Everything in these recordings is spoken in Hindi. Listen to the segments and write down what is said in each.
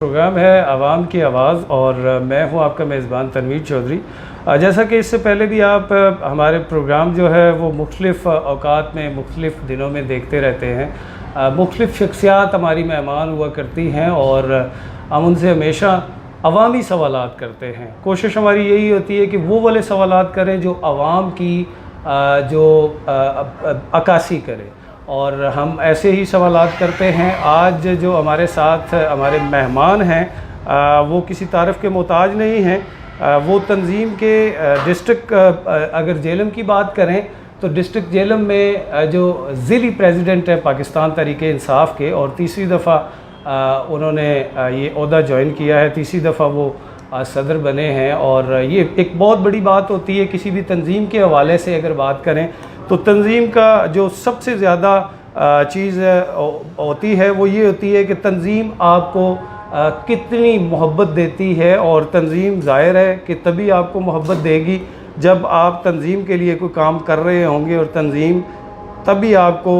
प्रोग्राम है आवाम की आवाज़ और मैं हूं आपका मेज़बान तनवीर चौधरी। जैसा कि इससे पहले भी आप हमारे प्रोग्राम जो है वो मुख्तलिफ़ औकात में मुख्तलिफ़ दिनों में देखते रहते हैं। मुख्तलिफ़ शख्सियात हमारी मेहमान हुआ करती हैं और हम उनसे हमेशा अवामी सवालात करते हैं। कोशिश हमारी यही होती है कि वो वाले सवालात करें जो आवाम की अक्कासी करें, और हम ऐसे ही सवालात करते हैं। आज जो हमारे साथ हमारे मेहमान हैं वो किसी तारीफ़ के मोहताज नहीं हैं। वो तंजीम के डिस्ट्रिक्ट अगर जेलम की बात करें तो डिस्ट्रिक्ट जेलम में जो ज़िली प्रेसिडेंट है पाकिस्तान तहरीक-ए-इंसाफ़ के, और तीसरी दफ़ा उन्होंने ये ओहदा ज्वाइन किया है, तीसरी दफ़ा वो सदर बने हैं। और ये एक बहुत बड़ी बात होती है किसी भी तंजीम के हवाले से अगर बात करें तो तंजीम का जो सबसे ज़्यादा चीज़ होती है वो ये होती है कि तंजीम आपको कितनी मोहब्बत देती है, और तंजीम ज़ाहिर है कि तभी आपको मोहब्बत देगी जब आप तंजीम के लिए कोई काम कर रहे होंगे, और तंजीम तभी आपको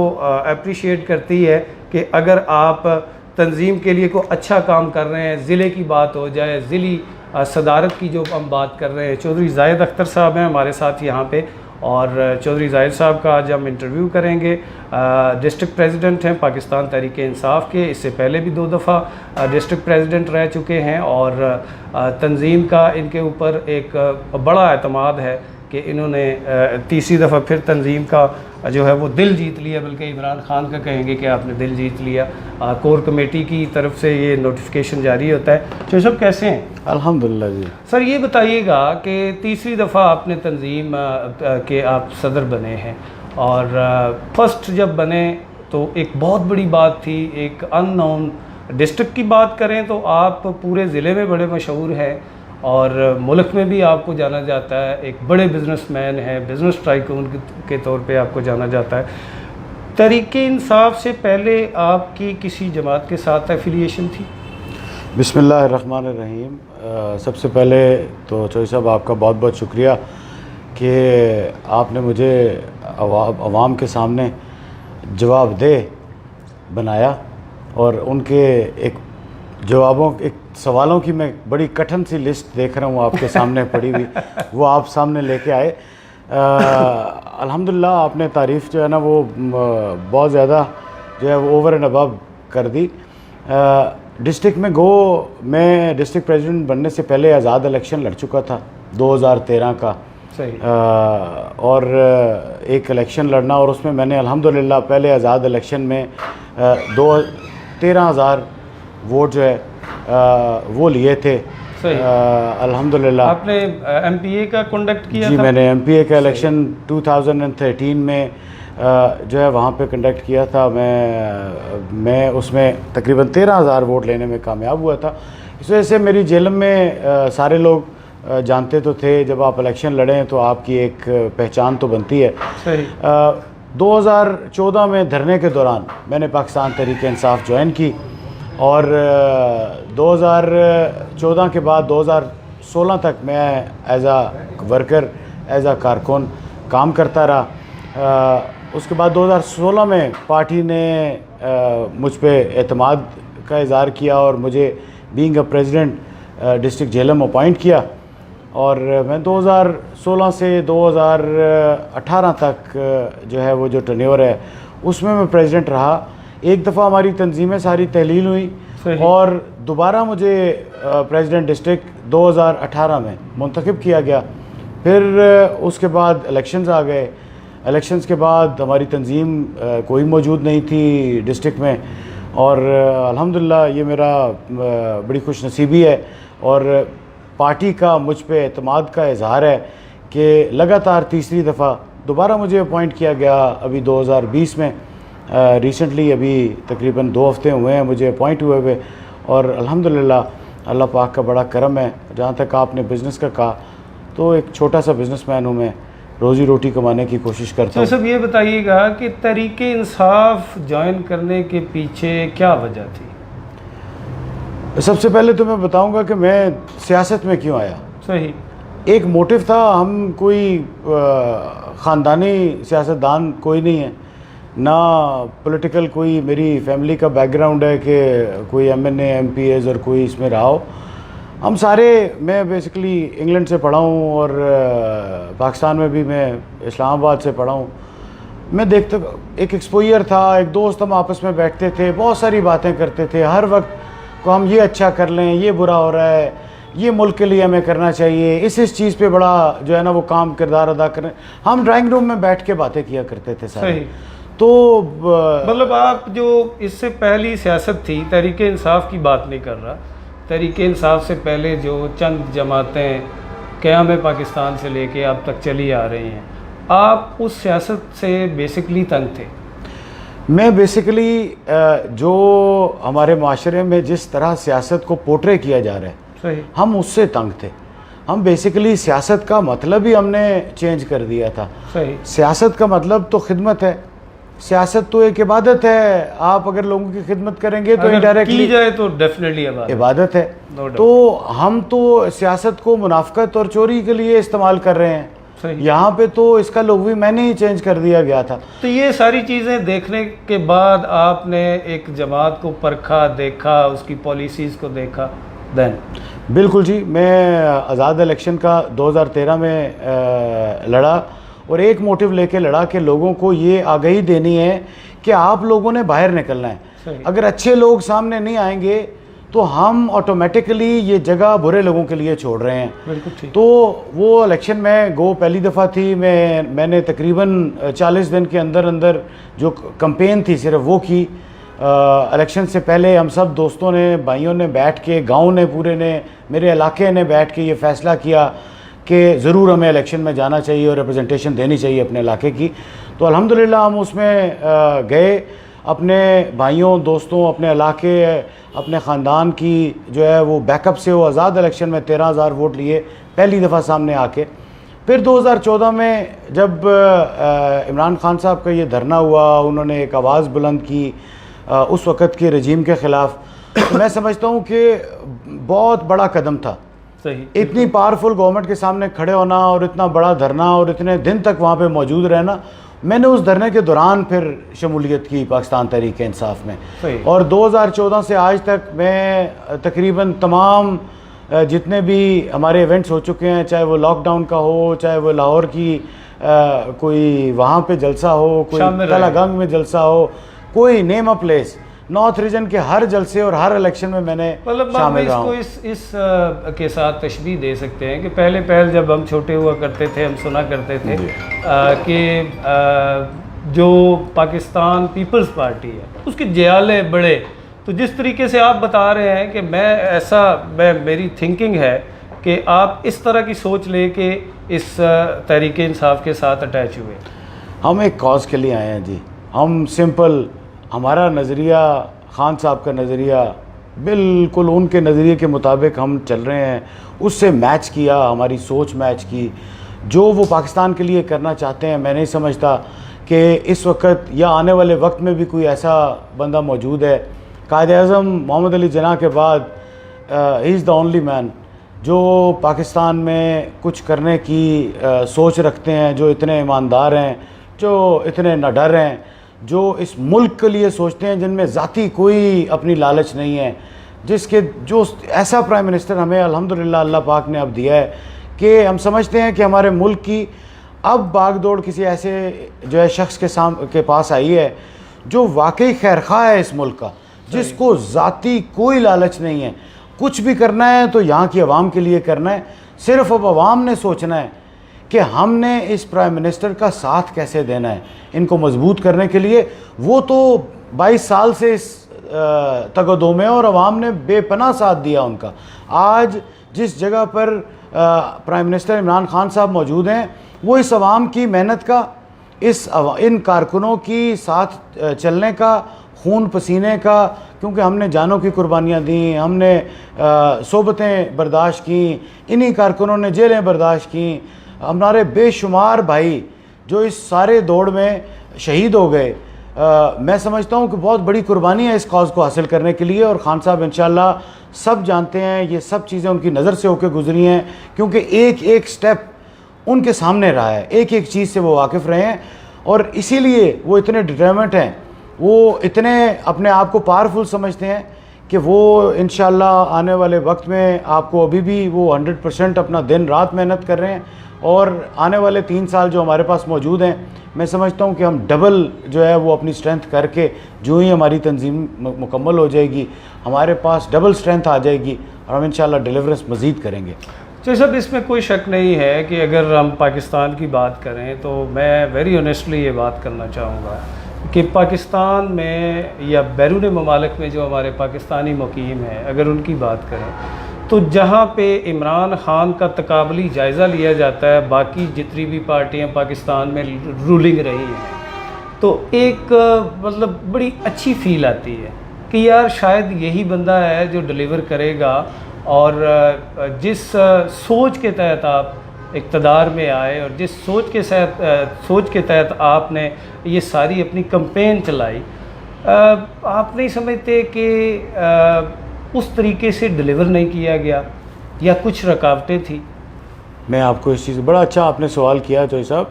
अप्रिशिएट करती है कि अगर आप तंजीम के लिए कोई अच्छा काम कर रहे हैं। ज़िले की बात हो जाए, ज़िली सदारत की जो हम बात कर रहे हैं, चौधरी जाहिद अख्तर साहब हैं हमारे साथ यहाँ पे, और चौधरी जाहिद साहब का आज हम इंटरव्यू करेंगे। डिस्ट्रिक्ट प्रेसिडेंट हैं पाकिस्तान तहरीक-ए-इंसाफ़ के, इससे पहले भी 2 दफ़ा डिस्ट्रिक्ट प्रेसिडेंट रह चुके हैं, और तंजीम का इनके ऊपर एक बड़ा एतमाद है कि इन्होंने तीसरी दफ़ा फिर तंजीम का जो है वो दिल जीत लिया, बल्कि इमरान खान का कहेंगे कि आपने दिल जीत लिया। कोर कमेटी की तरफ से ये नोटिफिकेशन जारी होता है। चौधरी साहब कैसे हैं? अल्हम्दुलिल्लाह जी। सर ये बताइएगा कि तीसरी दफ़ा आपने तंजीम के आप सदर बने हैं, और फर्स्ट जब बने तो एक बहुत बड़ी बात थी, एक अननोन डिस्ट्रिक्ट की बात करें तो आप पूरे ज़िले में बड़े मशहूर हैं और मुल्क में भी आपको जाना जाता है। एक बड़े बिजनेसमैन हैं, बिज़नेस टाइकून के तौर पे आपको जाना जाता है। तहरीक-ए-इंसाफ़ से पहले आपकी किसी जमात के साथ एफिलिएशन थी? बिस्मिल्लाहिर्रहमानिर्रहीम। सबसे पहले तो चौधरी साहब आपका बहुत बहुत शुक्रिया कि आपने मुझे अवाम के सामने जवाबदेह बनाया, और उनके एक सवालों की मैं बड़ी कठिन सी लिस्ट देख रहा हूँ आपके सामने पड़ी हुई, वो आप सामने लेके आए। अल्हम्दुलिल्लाह आपने तारीफ़ जो है ना वो बहुत ज़्यादा जो है वो ओवर एंड अबव कर दी। डिस्ट्रिक्ट में मैं डिस्ट्रिक्ट प्रेसिडेंट बनने से पहले आज़ाद इलेक्शन लड़ चुका था 2013 का। सही। और एक इलेक्शन लड़ना, और उसमें मैंने अल्हम्दुलिल्लाह पहले आज़ाद इलेक्शन में 13,000 वोट जो है वो लिए थे। अल्हम्दुलिल्लाह। आपने एमपीए का कंडक्ट किया जी था? मैंने एमपीए का इलेक्शन 2013 में जो है वहाँ पे कंडक्ट किया था। मैं उसमें तकरीबन 13,000 वोट लेने में कामयाब हुआ था। इस वजह से मेरी जेलम में सारे लोग जानते तो थे, जब आप इलेक्शन लड़ें तो आपकी एक पहचान तो बनती है। सही। 2014 में धरने के दौरान मैंने पाकिस्तान तहरीक-ए-इंसाफ़ ज्वाइन की, और 2014 के बाद 2016 तक मैं एज आ वर्कर, एज आ कारकुन काम करता रहा। उसके बाद 2016 में पार्टी ने मुझ पे एतमाद का इज़हार किया और मुझे being a president district Jhelum appoint किया, और मैं 2016 से 2018 तक जो है वो जो टर्न्योर है उसमें मैं प्रेसिडेंट रहा। एक दफ़ा हमारी तंजीमें सारी तहलील हुई, और दोबारा मुझे प्रेसिडेंट डिस्ट्रिक्ट 2018 में मुंतखब किया गया। फिर उसके बाद इलेक्शंस आ गए। इलेक्शंस के बाद हमारी तंजीम कोई मौजूद नहीं थी डिस्ट्रिक्ट में, और अल्हम्दुलिल्लाह ये मेरा बड़ी खुशनसीबी है, और पार्टी का मुझ पे एतमाद का इजहार है कि लगातार तीसरी दफ़ा दोबारा मुझे अपॉइंट किया गया। अभी 2020 में रिसेंटली अभी तकरीबन 2 हफ्ते हुए हैं मुझे अपॉइंट हुए हुए, और अल्हम्दुलिल्लाह अल्लाह पाक का बड़ा करम है। जहाँ तक आपने बिज़नेस का कहा, तो एक छोटा सा बिज़नेसमैन हूँ मैं, रोज़ी रोटी कमाने की कोशिश करता हूँ। सब ये बताइएगा कि तहरीक-ए-इंसाफ़ ज्वाइन करने के पीछे क्या वजह थी? सबसे पहले तो मैं बताऊंगा कि मैं सियासत में क्यों आया। सही। एक मोटिव था, हम कोई ख़ानदानी सियासतदान कोई नहीं है, ना पॉलिटिकल कोई मेरी फैमिली का बैकग्राउंड है कि कोई एमएनए एमपीएस और कोई इसमें रहा हो। हम सारे, मैं बेसिकली इंग्लैंड से पढ़ा हूँ और पाकिस्तान में भी मैं इस्लामाबाद से पढ़ा हूँ। मैं देखता, एक एक्सपोजर था, एक दोस्त, हम आपस में बैठते थे, बहुत सारी बातें करते थे। हर वक्त को हम ये अच्छा कर लें, ये बुरा हो रहा है, ये मुल्क के लिए हमें करना चाहिए, इस चीज़ पे बड़ा जो है ना वो काम किरदार अदा करें। हम ड्राइंग रूम में बैठ के बातें किया करते थे सारे। तो मतलब आप जो इससे पहली सियासत थी, तहरीक इंसाफ की बात नहीं कर रहा, तहरीक इंसाफ से पहले जो चंद जमातें क़याम पाकिस्तान से लेके अब तक चली आ रही हैं, आप उस सियासत से बेसिकली तंग थे? मैं बेसिकली जो हमारे माशरे में जिस तरह सियासत को पोर्ट्रे किया जा रहा है, सही, हम उससे तंग थे। हम बेसिकली सियासत का मतलब ही हमने चेंज कर दिया था। सही, सियासत का मतलब तो खिदमत है, सियासत तो एक इबादत है। आप अगर लोगों की खिदमत करेंगे तो इनडायरेक्टली की जाए तो डेफिनेटली इबादत है। तो हम तो सियासत को मुनाफकत और चोरी के लिए इस्तेमाल कर रहे हैं। यहाँ पे तो इसका लोग मैंने ही चेंज कर दिया गया था। तो ये सारी चीज़ें देखने के बाद आपने एक जमात को परखा, देखा, उसकी पॉलिसीज़ को देखा, देन? बिल्कुल जी, मैं आज़ाद इलेक्शन का 2013 में लड़ा और एक मोटिव लेके लड़ा कि लोगों को ये आगाही देनी है कि आप लोगों ने बाहर निकलना है। अगर अच्छे लोग सामने नहीं आएंगे तो हम ऑटोमेटिकली ये जगह बुरे लोगों के लिए छोड़ रहे हैं। बिल्कुल ठीक। तो वो इलेक्शन में पहली दफ़ा थी, मैंने तकरीबन 40 दिन के अंदर अंदर जो कैंपेन थी सिर्फ वो की। इलेक्शन से पहले हम सब दोस्तों ने, भाइयों ने बैठ के, गांव ने पूरे ने, मेरे इलाके ने बैठ के ये फ़ैसला किया कि ज़रूर हमें इलेक्शन में जाना चाहिए और रिप्रेजेंटेशन देनी चाहिए अपने इलाके की। तो अल्हम्दुलिल्लाह हम उसमें गए, अपने भाइयों, दोस्तों, अपने इलाके, अपने ख़ानदान की जो है वो बैकअप से वो आज़ाद इलेक्शन में 13,000 वोट लिए पहली दफ़ा सामने आके। फिर 2014 में जब इमरान खान साहब का ये धरना हुआ, उन्होंने एक आवाज़ बुलंद की उस वक़्त के रजीम के ख़िलाफ़, तो मैं समझता हूँ कि बहुत बड़ा कदम था। सही, इतनी पावरफुल गवर्नमेंट के सामने खड़े होना और इतना बड़ा धरना और इतने दिन तक वहाँ पे मौजूद रहना। मैंने उस धरने के दौरान फिर शमूलियत की पाकिस्तान तहरीक इंसाफ में, और 2014 से आज तक मैं तकरीबन तमाम जितने भी हमारे इवेंट्स हो चुके हैं, चाहे वो लॉकडाउन का हो, चाहे वो लाहौर की कोई वहाँ पे जलसा हो, कोई तलागंग में जलसा हो, कोई name a place, north region के हर जलसे और हर इलेक्शन में मैंने शामिल रहा हूं। इस के साथ तशबीह दे सकते हैं कि पहले जब हम छोटे हुआ करते थे, हम सुना करते थे कि जो पाकिस्तान पीपल्स पार्टी है उसके जयाले बड़े, तो जिस तरीके से आप बता रहे हैं कि मेरी थिंकिंग है कि आप इस तरह की सोच लेके इस तहरीक इंसाफ के साथ अटैच हुए। हम एक कॉज के लिए आए हैं जी, हम सिंपल, हमारा नज़रिया, खान साहब का नज़रिया बिल्कुल उनके नज़रिए के मुताबिक हम चल रहे हैं, उससे मैच किया, हमारी सोच मैच की। जो वो पाकिस्तान के लिए करना चाहते हैं, मैं नहीं समझता कि इस वक्त या आने वाले वक्त में भी कोई ऐसा बंदा मौजूद है। कायद-ए-आज़म मोहम्मद अली जिन्ना के बाद he is the only man जो पाकिस्तान में कुछ करने की सोच रखते हैं, जो इतने ईमानदार हैं, जो इतने निडर हैं, जो इस मुल्क के लिए सोचते हैं, जिनमें ज़ाती कोई अपनी लालच नहीं है, जो ऐसा प्राइम मिनिस्टर हमें अल्हम्दुलिल्लाह अल्लाह पाक ने अब दिया है कि हम समझते हैं कि हमारे मुल्क की अब बागदौड़ किसी ऐसे जो है शख्स के पास आई है जो वाकई खैरखा है इस मुल्क का, जिसको ज़ाती कोई लालच नहीं है। कुछ भी करना है तो यहाँ की आवाम के लिए करना है। सिर्फ अब आवाम ने सोचना है कि हमने इस प्राइम मिनिस्टर का साथ कैसे देना है इनको मजबूत करने के लिए। वो तो 22 साल से इस तगदो में, और आवाम ने बेपनाह साथ दिया उनका। आज जिस जगह पर प्राइम मिनिस्टर इमरान खान साहब मौजूद हैं, वो इस आवाम की मेहनत का, इन कारकुनों की साथ चलने का, खून पसीने का, क्योंकि हमने जानों की कुर्बानियाँ दी, हमने सोबतें बर्दाश्त की, इन्हीं कारकुनों ने जेलें बर्दाश्त की। हमारे बेशुमार भाई जो इस सारे दौड़ में शहीद हो गए, मैं समझता हूँ कि बहुत बड़ी कुर्बानी है इस कॉज़ को हासिल करने के लिए। और खान साहब इंशाल्लाह सब जानते हैं, ये सब चीज़ें उनकी नज़र से होकर गुजरी हैं, क्योंकि एक एक स्टेप उनके सामने रहा है, एक एक चीज़ से वो वाकिफ़ रहे हैं। और इसीलिए वो इतने डिटरमेंट हैं, वो इतने अपने आप को पावरफुल समझते हैं कि वो इंशाल्लाह आने वाले वक्त में आपको अभी भी वो 100% अपना दिन रात मेहनत कर रहे हैं। और आने वाले 3 साल जो हमारे पास मौजूद हैं, मैं समझता हूँ कि हम डबल जो है वो अपनी स्ट्रेंथ करके, जो ही हमारी तंजीम मुकम्मल हो जाएगी, हमारे पास डबल स्ट्रेंथ आ जाएगी और हम इंशाल्लाह डिलीवरेंस मज़ीद करेंगे। तो सब इसमें कोई शक नहीं है कि अगर हम पाकिस्तान की बात करें तो मैं वेरी ऑनेस्टली ये बात करना चाहूँगा कि पाकिस्तान में या बैरून ममालिक में जो हमारे पाकिस्तानी मुकीम हैं, अगर उनकी बात करें तो जहाँ पे इमरान ख़ान का तकाबली जायज़ा लिया जाता है बाकी जितनी भी पार्टियाँ पाकिस्तान में रूलिंग रही हैं, तो एक मतलब बड़ी अच्छी फ़ील आती है कि यार शायद यही बंदा है जो डिलीवर करेगा। और जिस सोच के तहत आप इक़्तिदार में आए और जिस सोच के तहत आपने ये सारी अपनी कैंपेन चलाई, आप नहीं समझते कि उस तरीके से डिलीवर नहीं किया गया या कुछ रुकावटें थी? मैं आपको इस चीज़, बड़ा अच्छा आपने सवाल किया चौधरी साहब।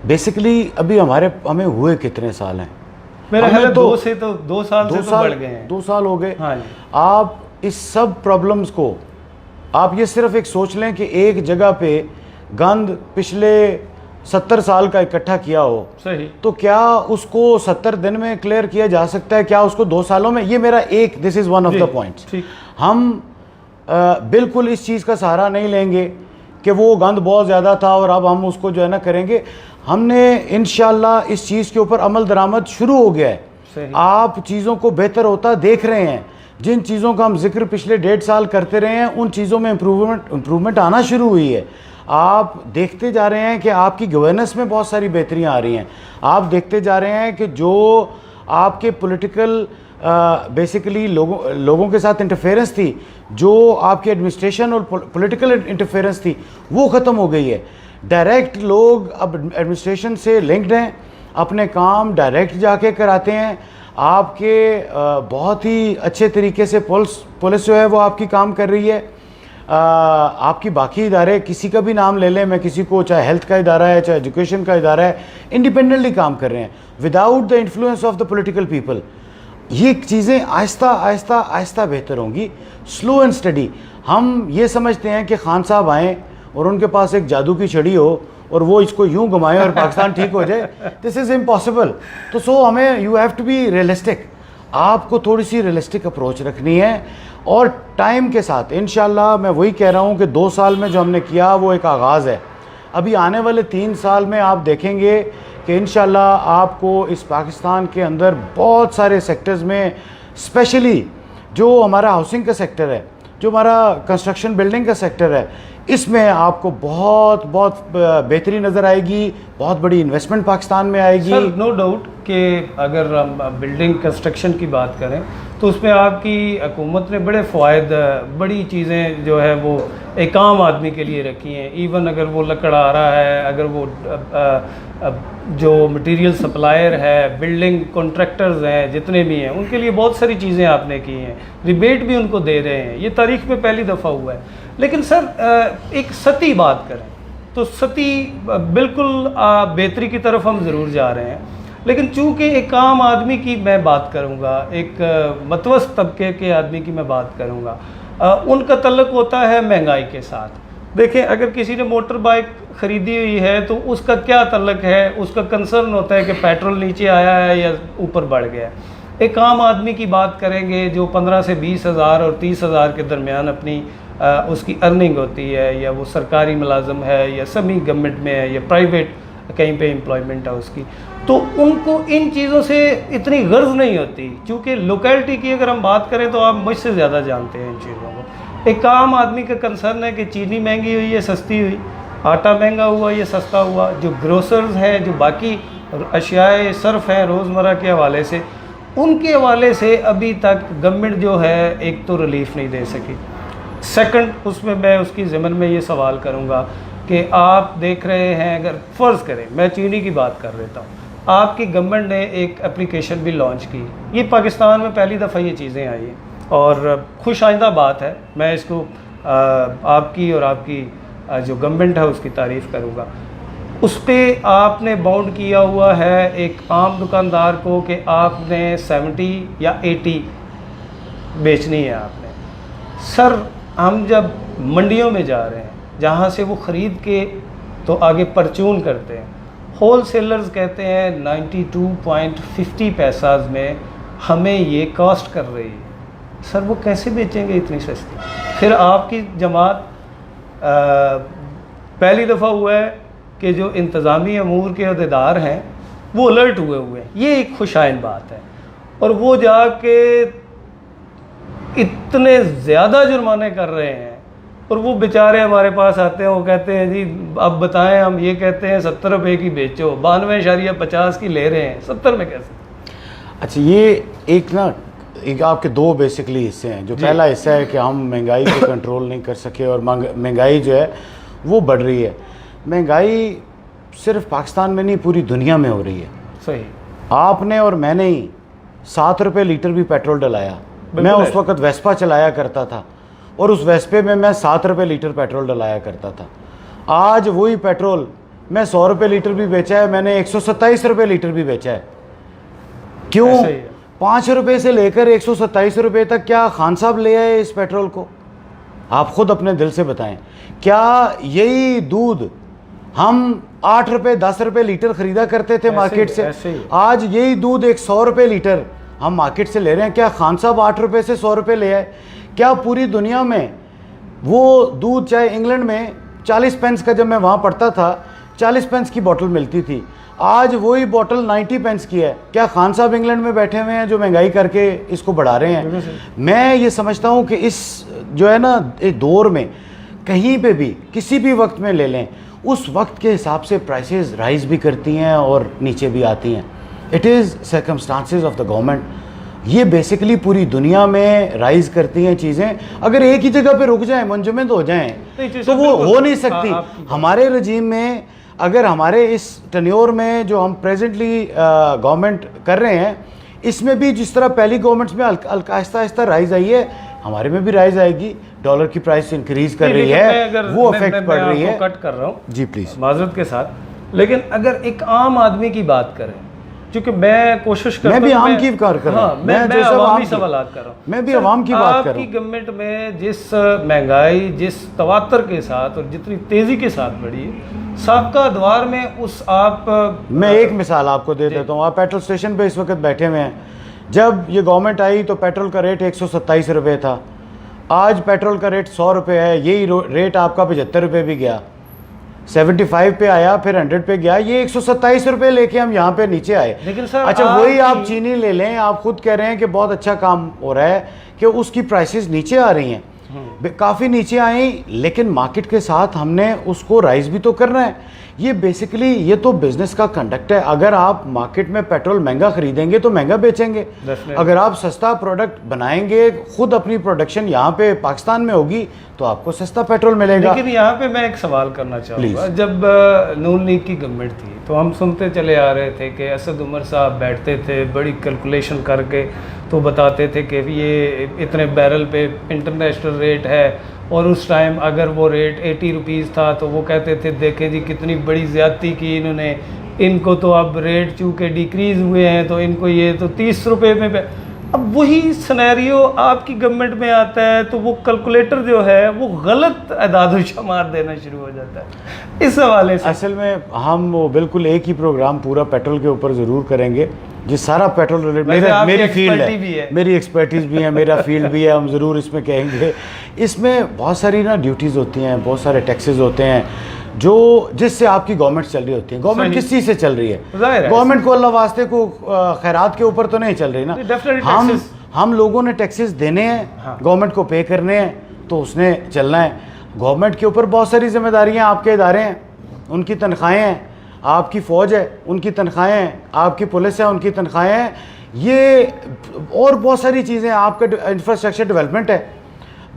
बेसिकली अभी हमें हुए कितने साल हैं? मेरा ख्याल है 2 साल से तो बढ़ गए हैं। 2 साल हो गए। हाँ जी। आप इस सब प्रॉब्लम्स को, आप ये सिर्फ एक सोच लें कि एक जगह पे गंद पिछले 70 साल का इकट्ठा किया हो, सही, तो क्या उसको 70 दिन में क्लियर किया जा सकता है? क्या उसको 2 सालों में? ये मेरा एक, this is one of the points. हम बिल्कुल इस चीज़ का सहारा नहीं लेंगे कि वो गंद बहुत ज़्यादा था और अब हम उसको जो है ना करेंगे। हमने इंशाल्लाह इस चीज़ के ऊपर अमल दरामद शुरू हो गया है। आप चीज़ों को बेहतर होता देख रहे हैं। जिन चीज़ों का हम जिक्र पिछले 1.5 साल करते रहे हैं, उन चीज़ों में इम्प्रूवमेंट आना शुरू हुई है। आप देखते जा रहे हैं कि आपकी गवर्नेंस में बहुत सारी बेहतरियाँ आ रही हैं। आप देखते जा रहे हैं कि जो आपके पॉलिटिकल बेसिकली लोगों के साथ इंटरफेरेंस थी, जो आपकी एडमिनिस्ट्रेशन और पॉलिटिकल इंटरफेरेंस थी, वो ख़त्म हो गई है। डायरेक्ट लोग अब एडमिनिस्ट्रेशन से लिंक्ड हैं, अपने काम डायरेक्ट जाके कराते हैं। आपके बहुत ही अच्छे तरीके से पुलिस जो है वो आपकी काम कर रही है। आपकी बाकी इदारे, किसी का भी नाम ले लें, मैं किसी को, चाहे हेल्थ का इदारा है, चाहे एजुकेशन का इदारा है, इंडिपेंडेंटली काम कर रहे हैं without the influence of the political people. ये चीज़ें आहिस्ता आहिस्ता आहिस्ता बेहतर होंगी, स्लो एंड स्टडी। हम ये समझते हैं कि खान साहब आएँ और उनके पास एक जादू की छड़ी हो और वो इसको यूं घुमाएं और पाकिस्तान ठीक हो जाए, दिस इज़ इम्पॉसिबल। तो सो हमें, you have to be realistic. आपको थोड़ी सी रियलिस्टिक अप्रोच रखनी है और टाइम के साथ इंशाल्लाह, मैं वही कह रहा हूँ कि 2 साल में जो हमने किया वो एक आगाज़ है। अभी आने वाले 3 साल में आप देखेंगे कि इंशाल्लाह आपको इस पाकिस्तान के अंदर बहुत सारे सेक्टर्स में, स्पेशली जो हमारा हाउसिंग का सेक्टर है, जो हमारा कंस्ट्रक्शन बिल्डिंग का सेक्टर है, इसमें आपको बहुत बेहतरी नज़र आएगी। बहुत बड़ी इन्वेस्टमेंट पाकिस्तान में आएगी। सर, नो डाउट कि अगर हम बिल्डिंग कंस्ट्रक्शन की बात करें तो उसमें आपकी हुकूमत ने बड़े फ़ायद, बड़ी चीज़ें जो है वो एक आम आदमी के लिए रखी हैं। इवन अगर वो लकड़ आ रहा है, अगर वो जो मटेरियल सप्लायर है, बिल्डिंग कॉन्ट्रैक्टर्स हैं, जितने भी हैं, उनके लिए बहुत सारी चीज़ें आपने की हैं। रिबेट भी उनको दे रहे हैं। ये तारीख़ में पहली दफ़ा हुआ है। लेकिन सर, एक सती बात करें तो सती बिल्कुल बेहतरी की तरफ हम ज़रूर जा रहे हैं, लेकिन चूँकि एक आम आदमी की मैं बात करूँगा, एक मतवस्त तबके के आदमी की मैं बात करूँगा, उनका तल्लुक़ होता है महंगाई के साथ। देखें, अगर किसी ने मोटर बाइक ख़रीदी हुई है तो उसका क्या तल्लुक़ है? उसका कंसर्न होता है कि पेट्रोल नीचे आया है या ऊपर बढ़ गया है। एक आम आदमी की बात करेंगे जो 15 से 20 हज़ार और 30 हज़ार के दरमियान अपनी उसकी अर्निंग होती है, या वो सरकारी मुलाजम है या सेमी गवर्नमेंट में है या प्राइवेट कहीं पे एम्प्लॉयमेंट है उसकी, तो उनको इन चीज़ों से इतनी गर्ज नहीं होती। क्योंकि लोकेलिटी की अगर हम बात करें तो आप मुझसे ज़्यादा जानते हैं इन चीज़ों को। एक आम आदमी का कंसर्न है कि चीनी महंगी हुई है, सस्ती हुई, आटा महंगा हुआ या सस्ता हुआ, जो ग्रोसर्स हैं, जो बाकी अशियाए सर्फ हैं रोज़मर्रा के हवाले से, उनके हवाले से अभी तक गवर्नमेंट जो है एक तो रिलीफ नहीं दे सकी। सेकंड, उसमें मैं उसकी ज़िमन में ये सवाल करूँगा कि आप देख रहे हैं, अगर फ़र्ज़ करें मैं चीनी की बात कर लेता हूँ, आपकी गवर्नमेंट ने एक एप्लीकेशन भी लॉन्च की। ये पाकिस्तान में पहली दफ़ा ये चीज़ें आई हैं और खुश आइंदा बात है। मैं इसको आपकी और आपकी जो गवर्नमेंट है उसकी तारीफ़ करूँगा। उस पर आपने बाउंड किया हुआ है एक आम दुकानदार को कि आपने 70 या 80 बेचनी है आपने। सर हम जब मंडियों में जा रहे हैं जहाँ से वो ख़रीद के तो आगे परचून करते हैं, होल सेलर्स कहते हैं 92.50 पैसा में हमें ये कॉस्ट कर रही है। सर वो कैसे बेचेंगे इतनी सस्ती? फिर आपकी जमात पहली दफ़ा हुआ है कि जो इंतज़ामी अमूर के अहदेदार हैं वो अलर्ट हुए हैं, ये एक खुशाइन बात है। और वो जाके इतने ज़्यादा जुर्माने कर रहे हैं और वो बेचारे हमारे पास आते हैं, वो कहते हैं जी अब बताएं, हम ये कहते हैं 70 रुपये की बेचो, 92.50 की ले रहे हैं, 70 में कैसे? अच्छा, ये एक आपके दो बेसिकली हिस्से हैं। जो पहला हिस्सा है कि हम महंगाई को कंट्रोल नहीं कर सके और महंगाई जो है वो बढ़ रही है। महंगाई सिर्फ पाकिस्तान में नहीं, पूरी दुनिया में हो रही है। सही। आपने और मैंने ही 7 रुपये लीटर भी पेट्रोल डलाया। मैं उस वक्त वेस्पा चलाया करता था और उस वेस्पे में मैं 7 रुपये लीटर पेट्रोल डलाया करता था। आज वही पेट्रोल मैं 100 रुपये लीटर भी बेचा है, मैंने 127 रुपये लीटर भी बेचा है। क्यों? 5 रुपये से लेकर 127 रुपये तक क्या खान साहब ले आए इस पेट्रोल को? आप खुद अपने दिल से बताएं। क्या यही दूध हम 8 रुपये 10 रुपये लीटर ख़रीदा करते थे मार्केट से? आज यही दूध 100 रुपये लीटर हम मार्केट से ले रहे हैं। क्या खान साहब 8 रुपये से 100 रुपये ले आए? क्या पूरी दुनिया में वो दूध, चाहे इंग्लैंड में 40 पेंस का, जब मैं वहाँ पढ़ता था 40 पेंस की बोतल मिलती थी, आज वही बोतल 90 पेंस की है। क्या खान साहब इंग्लैंड में बैठे हुए हैं जो महंगाई करके इसको बढ़ा रहे हैं? मैं ये समझता हूँ कि इस जो है ना एक दौर में कहीं पे भी किसी भी वक्त में ले लें, उस वक्त के हिसाब से प्राइसेस राइज भी करती हैं और नीचे भी आती हैं। It is circumstances of the government. ये बेसिकली पूरी दुनिया में राइज करती हैं चीज़ें। अगर एक ही जगह पे रुक जाएं, मुंजमद हो जाएं, तो वो हो नहीं सकती। हमारे रजीम में, अगर हमारे इस टन्योर में जो हम प्रेजेंटली गवर्नमेंट कर रहे हैं, इसमें भी जिस तरह पहली गवर्नमेंट्स में आहिस्ता आहिस्ता राइज आई है, हमारे में भी राइज आएगी। डॉलर की प्राइस इंक्रीज कर रही है, वो इफेक्ट पड़ रही है। कट कर रहा हूँ जी प्लीज़, माजरत के साथ। लेकिन अगर एक आम आदमी की बात करें, क्योंकि मैं कोशिश करता हूं, मैं भी आम की कर रहा हूं, मैं अवामी सवालात कर रहा हूं, मैं भी अवाम की बात कर रहा हूं। आपकी गवर्नमेंट में जिस महंगाई, जिस तवातर के साथ और जितनी तेज़ी के साथ बढ़ी है, साबका अदवार में उस आप, मैं एक मिसाल आपको दे देता हूँ। आप पेट्रोल स्टेशन पे इस वक्त बैठे हुए हैं। जब ये गवर्नमेंट आई तो पेट्रोल का रेट 127 रुपये था। आज पेट्रोल का रेट 100 रुपये है। यही रेट आपका 75 रुपये भी गया, 75 पे आया, फिर 100 पे गया। ये 127 रुपये लेके हम यहाँ पे नीचे आए। लेकिन सर अच्छा, वही आप चीनी ले लें, आप खुद कह रहे हैं कि बहुत अच्छा काम हो रहा है कि उसकी प्राइसेस नीचे आ रही हैं, काफ़ी नीचे आई, लेकिन मार्केट के साथ हमने उसको राइज भी तो करना है। ये बेसिकली ये तो बिजनेस का कंडक्ट है। अगर आप मार्केट में पेट्रोल महंगा खरीदेंगे तो महंगा बेचेंगे। अगर आप सस्ता प्रोडक्ट बनाएंगे, खुद अपनी प्रोडक्शन यहाँ पे पाकिस्तान में होगी, तो आपको सस्ता पेट्रोल मिलेगा। लेकिन यहाँ पे मैं एक सवाल करना चाहूँगा। जब नून लीग की गवर्नमेंट थी तो हम सुनते चले आ रहे थे कि असद उमर साहब बैठते थे, बड़ी कैलकुलेशन करके तो बताते थे कि ये इतने बैरल पे इंटरनेशनल रेट है, और उस टाइम अगर वो रेट 80 रुपीज़ था तो वो कहते थे देखें जी कितनी बड़ी ज़्यादती की इन्होंने, इनको तो अब रेट चूँकि डिक्रीज़ हुए हैं तो इनको ये तो 30 रुपये में। अब वही सिनेरियो आपकी गवर्नमेंट में आता है तो वो कैलकुलेटर जो है वो गलत अदाद शुमार देना शुरू हो जाता है। इस हवाले से असल में हम वो बिल्कुल एक ही प्रोग्राम पूरा पेट्रोल के ऊपर ज़रूर करेंगे, जिस सारा पेट्रोल मेरी फील्ड है, मेरी एक्सपर्टीज़ भी है, मेरा फील्ड भी है, हम ज़रूर इसमें कहेंगे। इसमें बहुत सारी ना ड्यूटीज़ होती हैं, बहुत सारे टैक्सेस होते हैं जो जिससे आपकी गवर्नमेंट चल रही होती है। गवर्नमेंट किस चीज़ से चल रही है? गवर्नमेंट को अल्लाह वास्ते को खैरात के ऊपर तो नहीं चल रही ना। हम लोगों ने टैक्सेस देने हैं, गवर्नमेंट को पे करने हैं, तो उसने चलना है। गवर्नमेंट के ऊपर बहुत सारी जिम्मेदारियाँ, आपके इदारे हैं, उनकी तनख्वाहें हैं, आपकी फ़ौज है, उनकी तनख्वाहें हैं, आपकी पुलिस है, उनकी तनख्वाहें हैं, ये और बहुत सारी चीज़ें, आपका इंफ्रास्ट्रक्चर डेवलपमेंट है,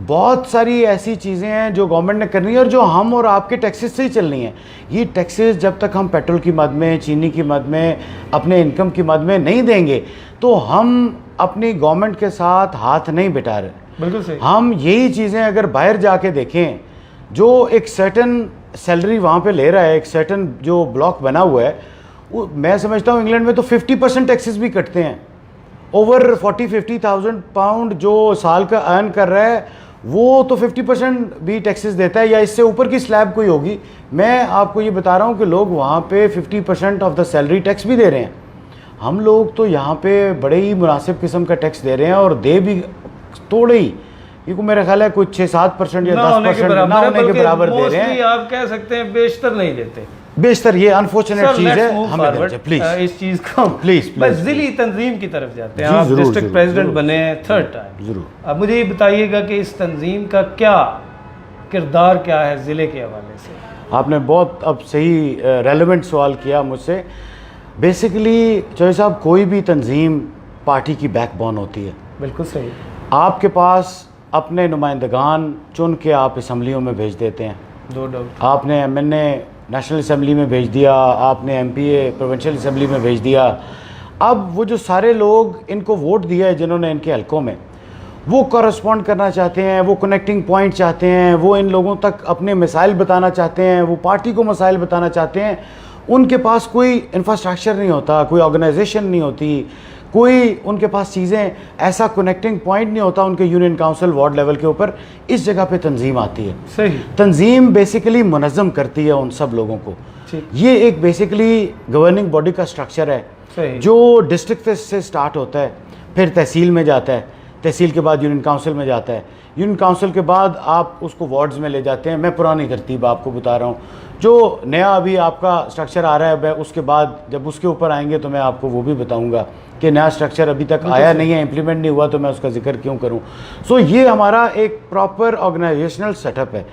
बहुत सारी ऐसी चीज़ें हैं जो गवर्नमेंट ने करनी है और जो हम और आपके टैक्सेस से ही चलनी है। ये टैक्सेस जब तक हम पेट्रोल की मद में, चीनी की मद में, अपने इनकम की मद में नहीं देंगे तो हम अपनी गवर्नमेंट के साथ हाथ नहीं बिठा रहे। बिल्कुल सही। हम यही चीज़ें अगर बाहर जाके देखें, जो एक सर्टन सैलरी वहाँ पे ले रहा है, एक सर्टन जो ब्लॉक बना हुआ है, वो मैं समझता हूँ इंग्लैंड में तो 50% टैक्सेस भी कटते हैं। ओवर 40-50,000 पाउंड जो साल का अर्न कर रहा है वो तो 50% भी टैक्सेस देता है, या इससे ऊपर की स्लैब कोई होगी। मैं आपको ये बता रहा हूँ कि लोग वहाँ पे 50% ऑफ द सैलरी टैक्स भी दे रहे हैं। हम लोग तो यहाँ पे बड़े ही मुनासिब किस्म का टैक्स दे रहे हैं, और दे भी थोड़े ही, ये को मेरा ख्याल है कुछ 6-7% या 10% ना होने के बराबर दे रहे हैं। आप कह सकते हैं बेशतर नहीं देते। बेशतर ये अनफॉर्चुनेट चीज़ है, हमें प्लीज इस चीज़ को प्लीज बस ज़िली तंजीम की तरफ जाते हैं। आप डिस्ट्रिक्ट प्रेसिडेंट बने हैं 3rd टाइम, ज़रूर। अब मुझे ये बताइएगा कि इस तंजीम का क्या किरदार क्या है ज़िले के हवाले से। आपने बहुत अब सही रेलेवेंट सवाल किया मुझसे। बेसिकली चौधरी साहब, कोई भी तंजीम पार्टी की बैकबोन होती है। बिल्कुल सही। आपके पास अपने नुमाइंदगान चुन के आप असम्बलियों में भेज देते हैं, दो डाउट। आपने MNA नेशनल असम्बली में भेज दिया, आपने MPA प्रोविंशियल असम्बली में भेज दिया। अब वो जो सारे लोग इनको वोट दिया है जिन्होंने इनके हलकों में, वो कॉरस्पॉन्ड करना चाहते हैं, वो कनेक्टिंग पॉइंट चाहते हैं, वो इन लोगों तक अपने मसाइल बताना चाहते हैं, वो पार्टी को मसाइल बताना चाहते हैं। उनके पास कोई इंफ्रास्ट्रक्चर नहीं होता, कोई ऑर्गेनाइजेशन नहीं होती, कोई उनके पास चीज़ें, ऐसा कनेक्टिंग पॉइंट नहीं होता उनके यूनियन काउंसिल वार्ड लेवल के ऊपर। इस जगह पे तंजीम आती है। सही। तंजीम बेसिकली मुनज़्ज़म करती है उन सब लोगों को। ये एक बेसिकली गवर्निंग बॉडी का स्ट्रक्चर है जो डिस्ट्रिक्ट से स्टार्ट होता है, फिर तहसील में जाता है, तहसील के बाद यूनियन काउंसिल में जाता है, यूनियन काउंसिल के बाद आप उसको वार्ड्स में ले जाते हैं। मैं पुरानी तरतीब आपको बता रहा हूँ, जो नया अभी आपका स्ट्रक्चर आ रहा है, मैं उसके बाद जब उसके ऊपर आएंगे तो मैं आपको वो भी बताऊँगा कि नया स्ट्रक्चर अभी तक आया नहीं है, इम्प्लीमेंट नहीं हुआ, तो मैं उसका जिक्र क्यों करूं। सो ये हमारा एक प्रॉपर ऑर्गेनाइजेशनल सेटअप है,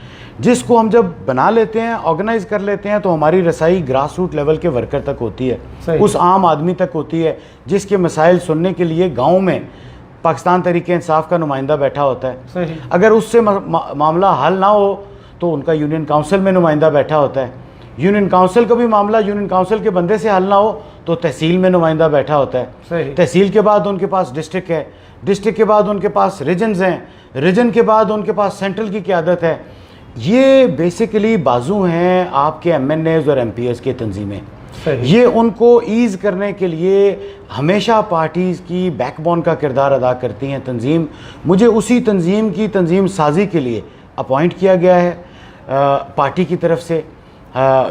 जिसको हम जब बना लेते हैं, ऑर्गेनाइज कर लेते हैं, तो हमारी रसाई ग्रास रूट लेवल के वर्कर तक होती है, उस आम आदमी तक होती है जिसके मसाइल सुनने के लिए गाँव में पाकिस्तान तहरीक इंसाफ का नुमाइंदा बैठा होता है। अगर उससे मामला हल ना हो तो उनका यूनियन काउंसिल में नुमाइंदा बैठा होता है। यूनियन काउंसिल का भी मामला यूनियन काउंसिल के बंदे से हल ना हो तो तहसील में नुमाइंदा बैठा होता है। तहसील के बाद उनके पास डिस्ट्रिक्ट है, डिस्ट्रिक्ट के बाद उनके पास रीजन्स हैं, रीजन के बाद उनके पास सेंट्रल की क़यादत है। ये बेसिकली बाजू हैं आपके MNAs और MPs की तंजीमें। ये उनको ईज़ करने के लिए हमेशा पार्टीज़ की बैकबोन का किरदार अदा करती हैं तंजीम। मुझे उसी तंजीम की तंजीम साजी के लिए अपॉइंट किया गया है पार्टी की तरफ से,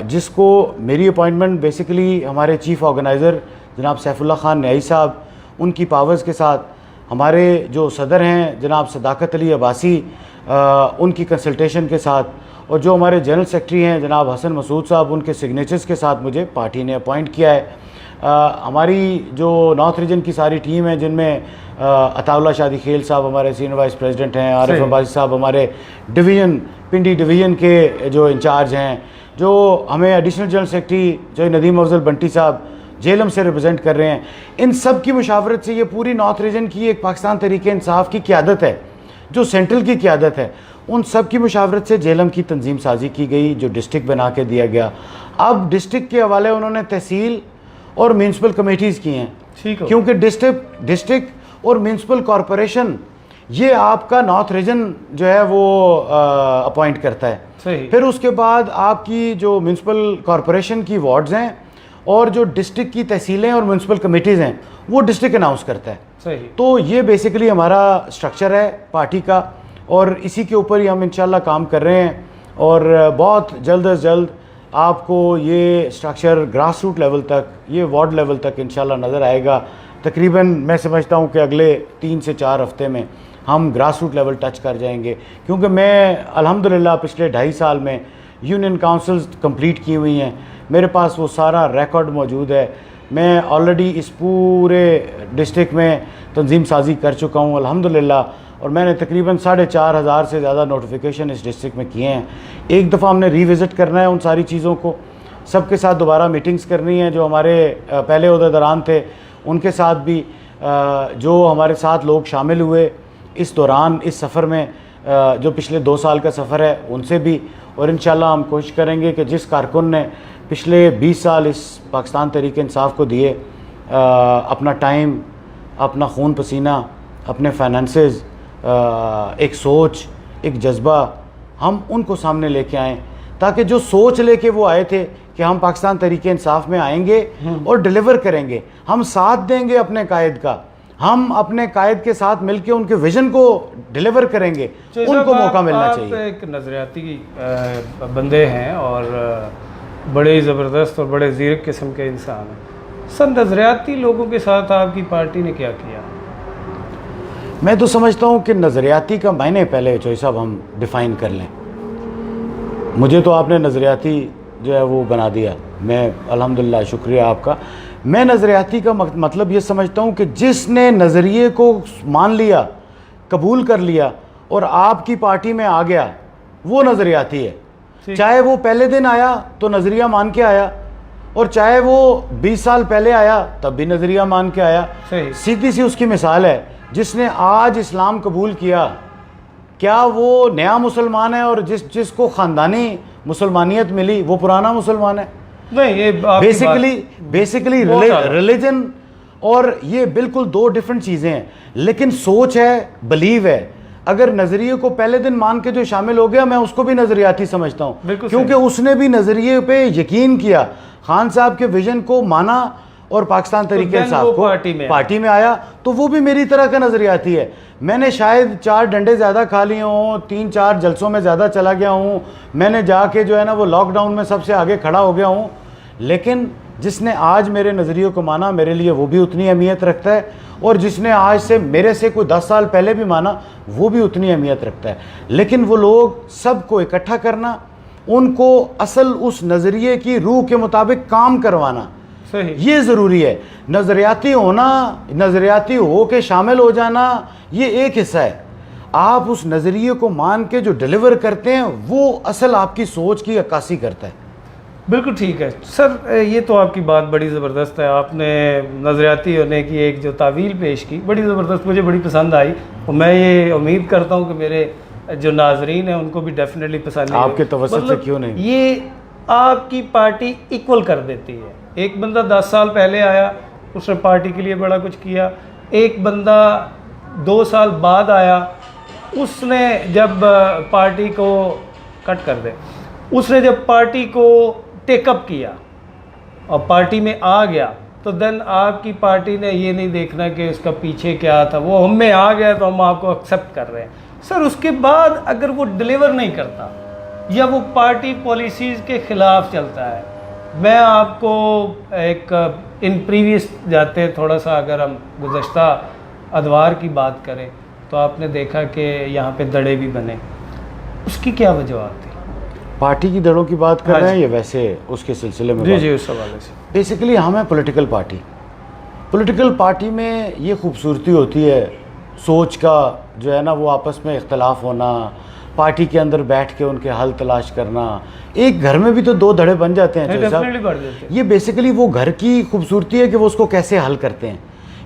जिसको मेरी अपॉइंटमेंट बेसिकली हमारे चीफ़ ऑर्गेनाइज़र जनाब सैफुल्लाह खान न्याई साहब, उनकी पावर्स के साथ, हमारे जो सदर हैं जनाब सदाकत अली अब्बासी, उनकी कंसल्टेशन के साथ, और जो हमारे जनरल सेक्रेटरी हैं जनाब हसन मसूद साहब, उनके सिग्नेचर्स के साथ मुझे पार्टी ने अपॉइंट किया है। हमारी जो नॉर्थ रीजन की सारी टीम है, जिनमें अताउल्लाह शादी खेल साहब हमारे सीनियर वाइस प्रेसिडेंट हैं, आरिफ अब्बासी साहब हमारे डिवीज़न पिंडी डिवीज़न के जो इंचार्ज हैं, जो हमें एडिशनल जनरल सेक्रेटरी जो नदीम अफजल बंटी साहब जेलम से रिप्रेजेंट कर रहे हैं, इन सब की मुशावरत से ये पूरी नॉर्थ रीजन की एक पाकिस्तान तहरीक इंसाफ की क़यादत है, जो सेंट्रल की क़यादत है, उन सब की मुशावरत से जेलम की तंजीम साजी की गई, जो डिस्ट्रिक्ट बना के दिया गया। अब डिस्ट्रिक्ट के हवाले उन्होंने तहसील और म्यूनसिपल कमेटीज़ की हैं, क्योंकि डिस्ट्रिक्ट और म्यूनसिपल कॉरपोरेशन ये आपका नॉर्थ रीजन जो है वो अपॉइंट करता है। फिर उसके बाद आपकी जो म्यूनसिपल कॉरपोरेशन की वार्ड्स हैं और जो डिस्ट्रिक्ट की तहसीलें और म्यूनसिपल कमेटीज़ हैं वो डिस्ट्रिक्ट अनाउंस करता है। तो ये बेसिकली हमारा स्ट्रक्चर है पार्टी का, और इसी के ऊपर ही हम इंशाल्लाह काम कर रहे हैं, और बहुत जल्द अज जल्द आपको ये स्ट्रक्चर ग्रास रूट लेवल तक, ये वार्ड लेवल तक इंशाल्लाह नज़र आएगा। तकरीबन मैं समझता हूँ कि अगले 3 से 4 हफ्ते में हम ग्रास रूट लेवल टच कर जाएंगे, क्योंकि मैं अल्हम्दुलिल्लाह पिछले 2.5 साल में यूनियन काउंसिल्स कंप्लीट की हुई हैं, मेरे पास वो सारा रिकॉर्ड मौजूद है। मैं ऑलरेडी इस पूरे डिस्ट्रिक्ट में तंजीम साजी कर चुका हूँ अल्हम्दुलिल्लाह, और मैंने तकरीबन 4,500 से ज़्यादा नोटिफिकेशन इस डिस्ट्रिक्ट में किए हैं। एक दफ़ा हमने रिविज़िट करना है उन सारी चीज़ों को, सबके साथ दोबारा मीटिंग्स करनी है, जो हमारे पहले ओहदेदारान थे उनके साथ भी, जो हमारे साथ लोग शामिल हुए इस दौरान, इस सफ़र में, जो पिछले 2 साल का सफ़र है उनसे भी, और इंशाल्लाह हम कोशिश करेंगे कि जिस कारकुन ने पिछले 20 साल इस पाकिस्तान तहरीक इंसाफ को दिए, अपना टाइम, अपना खून पसीना, अपने फाइनेंसेस, एक सोच, एक जज्बा, हम उनको सामने लेके आएँ ताकि जो सोच लेके वो आए थे कि हम पाकिस्तान तहरीक इंसाफ में आएंगे और डिलीवर करेंगे, हम साथ देंगे अपने कायद का, हम अपने कायद के साथ मिलके उनके विजन को डिलीवर करेंगे, उनको मौका मिलना चाहिए। आप एक नज़रियाती बंदे हैं और बड़े ज़बरदस्त और बड़े ज़ीरक किस्म के इंसान हैं। सर, नज़रियाती लोगों के साथ आपकी पार्टी ने क्या किया? मैं तो समझता हूँ कि नज़रियाती का मायने पहले चौधरी साहब हम डिफ़ाइन कर लें। मुझे तो आपने नज़रियाती जो है वो बना दिया, मैं अल्हम्दुलिल्लाह, शुक्रिया आपका। मैं नज़रियाती का मतलब ये समझता हूँ कि जिसने नज़रिए को मान लिया, कबूल कर लिया और आपकी पार्टी में आ गया, वो नज़रियाती है। चाहे वो पहले दिन आया तो नज़रिया मान के आया, और चाहे वो 20 साल पहले आया तब भी नज़रिया मान के आया। सीधी सी उसकी मिसाल है, जिसने आज इस्लाम कबूल किया, क्या वो नया मुसलमान है? और जिसको ख़ानदानी मुसलमानियत मिली वो पुराना मुसलमान है? नहीं, ये बेसिकली रिलीजन और ये बिल्कुल दो डिफरेंट चीज़ें हैं। लेकिन सोच है, बिलीव है। अगर नज़रिए को पहले दिन मान के जो शामिल हो गया, मैं उसको भी नज़रियाती समझता हूँ, क्योंकि उसने भी नज़रिए पे यकीन किया, खान साहब के विजन को माना और पाकिस्तान तहरीक इंसाफ को पार्टी में आया, तो वो भी मेरी तरह का नज़रियाती है। मैंने शायद 4 डंडे ज़्यादा खा लिए हों, 3-4 जलसों में ज़्यादा चला गया हूँ, मैंने जाके जो है ना वो लॉकडाउन में सबसे आगे खड़ा हो गया हूँ, लेकिन जिसने आज मेरे नज़रिए को माना, मेरे लिए वो भी उतनी अहमियत रखता है, और जिसने आज से मेरे से कोई 10 साल पहले भी माना, वो भी उतनी अहमियत रखता है। लेकिन वो लोग सबको इकट्ठा करना, उनको असल उस नज़रिए की रूह के मुताबिक काम करवाना, ये ज़रूरी है। नज़रियाती होना, नज़रियाती हो के शामिल हो जाना, ये एक हिस्सा है। आप उस नज़रिए को मान के जो डिलीवर करते हैं, वो असल आपकी सोच की अक्कासी करता है। बिल्कुल ठीक है सर, ये तो आपकी बात बड़ी ज़बरदस्त है। आपने नज़रियाती होने की एक जो तावील पेश की, बड़ी ज़बरदस्त, मुझे बड़ी पसंद आई, और मैं ये उम्मीद करता हूँ कि मेरे जो नाजरीन हैं उनको भी डेफिनेटली पसंद आई। आपके तवज्जुह से क्यों नहीं? ये आपकी पार्टी इक्वल कर देती है। एक बंदा 10 साल पहले आया, उसने पार्टी के लिए बड़ा कुछ किया, एक बंदा 2 साल बाद आया, उसने जब पार्टी को कट कर दे, उसने जब पार्टी को टेकअप किया और पार्टी में आ गया, तो देन आपकी पार्टी ने ये नहीं देखना कि उसका पीछे क्या था, वो हम में आ गया तो हम आपको एक्सेप्ट कर रहे हैं। सर, उसके बाद अगर वो डिलीवर नहीं करता या वो पार्टी पॉलिसीज़ के ख़िलाफ़ चलता है, मैं आपको एक इन प्रीवियस जाते थोड़ा सा, अगर हम गुज़श्ता अदवार की बात करें तो आपने देखा कि यहाँ पे दड़े भी बने, उसकी क्या वजह थी? पार्टी की दड़ों की बात कर रहे हैं या वैसे उसके सिलसिले में? जी, उस हवाले से। बेसिकली हम हैं पॉलिटिकल पार्टी। पॉलिटिकल पार्टी में ये खूबसूरती होती है, सोच का जो है ना वो आपस में इख्तलाफ होना, पार्टी के अंदर बैठ के उनके हल तलाश करना। एक घर में भी तो 2 धड़े बन जाते हैं। ये बेसिकली वो घर की खूबसूरती है कि वो उसको कैसे हल करते हैं।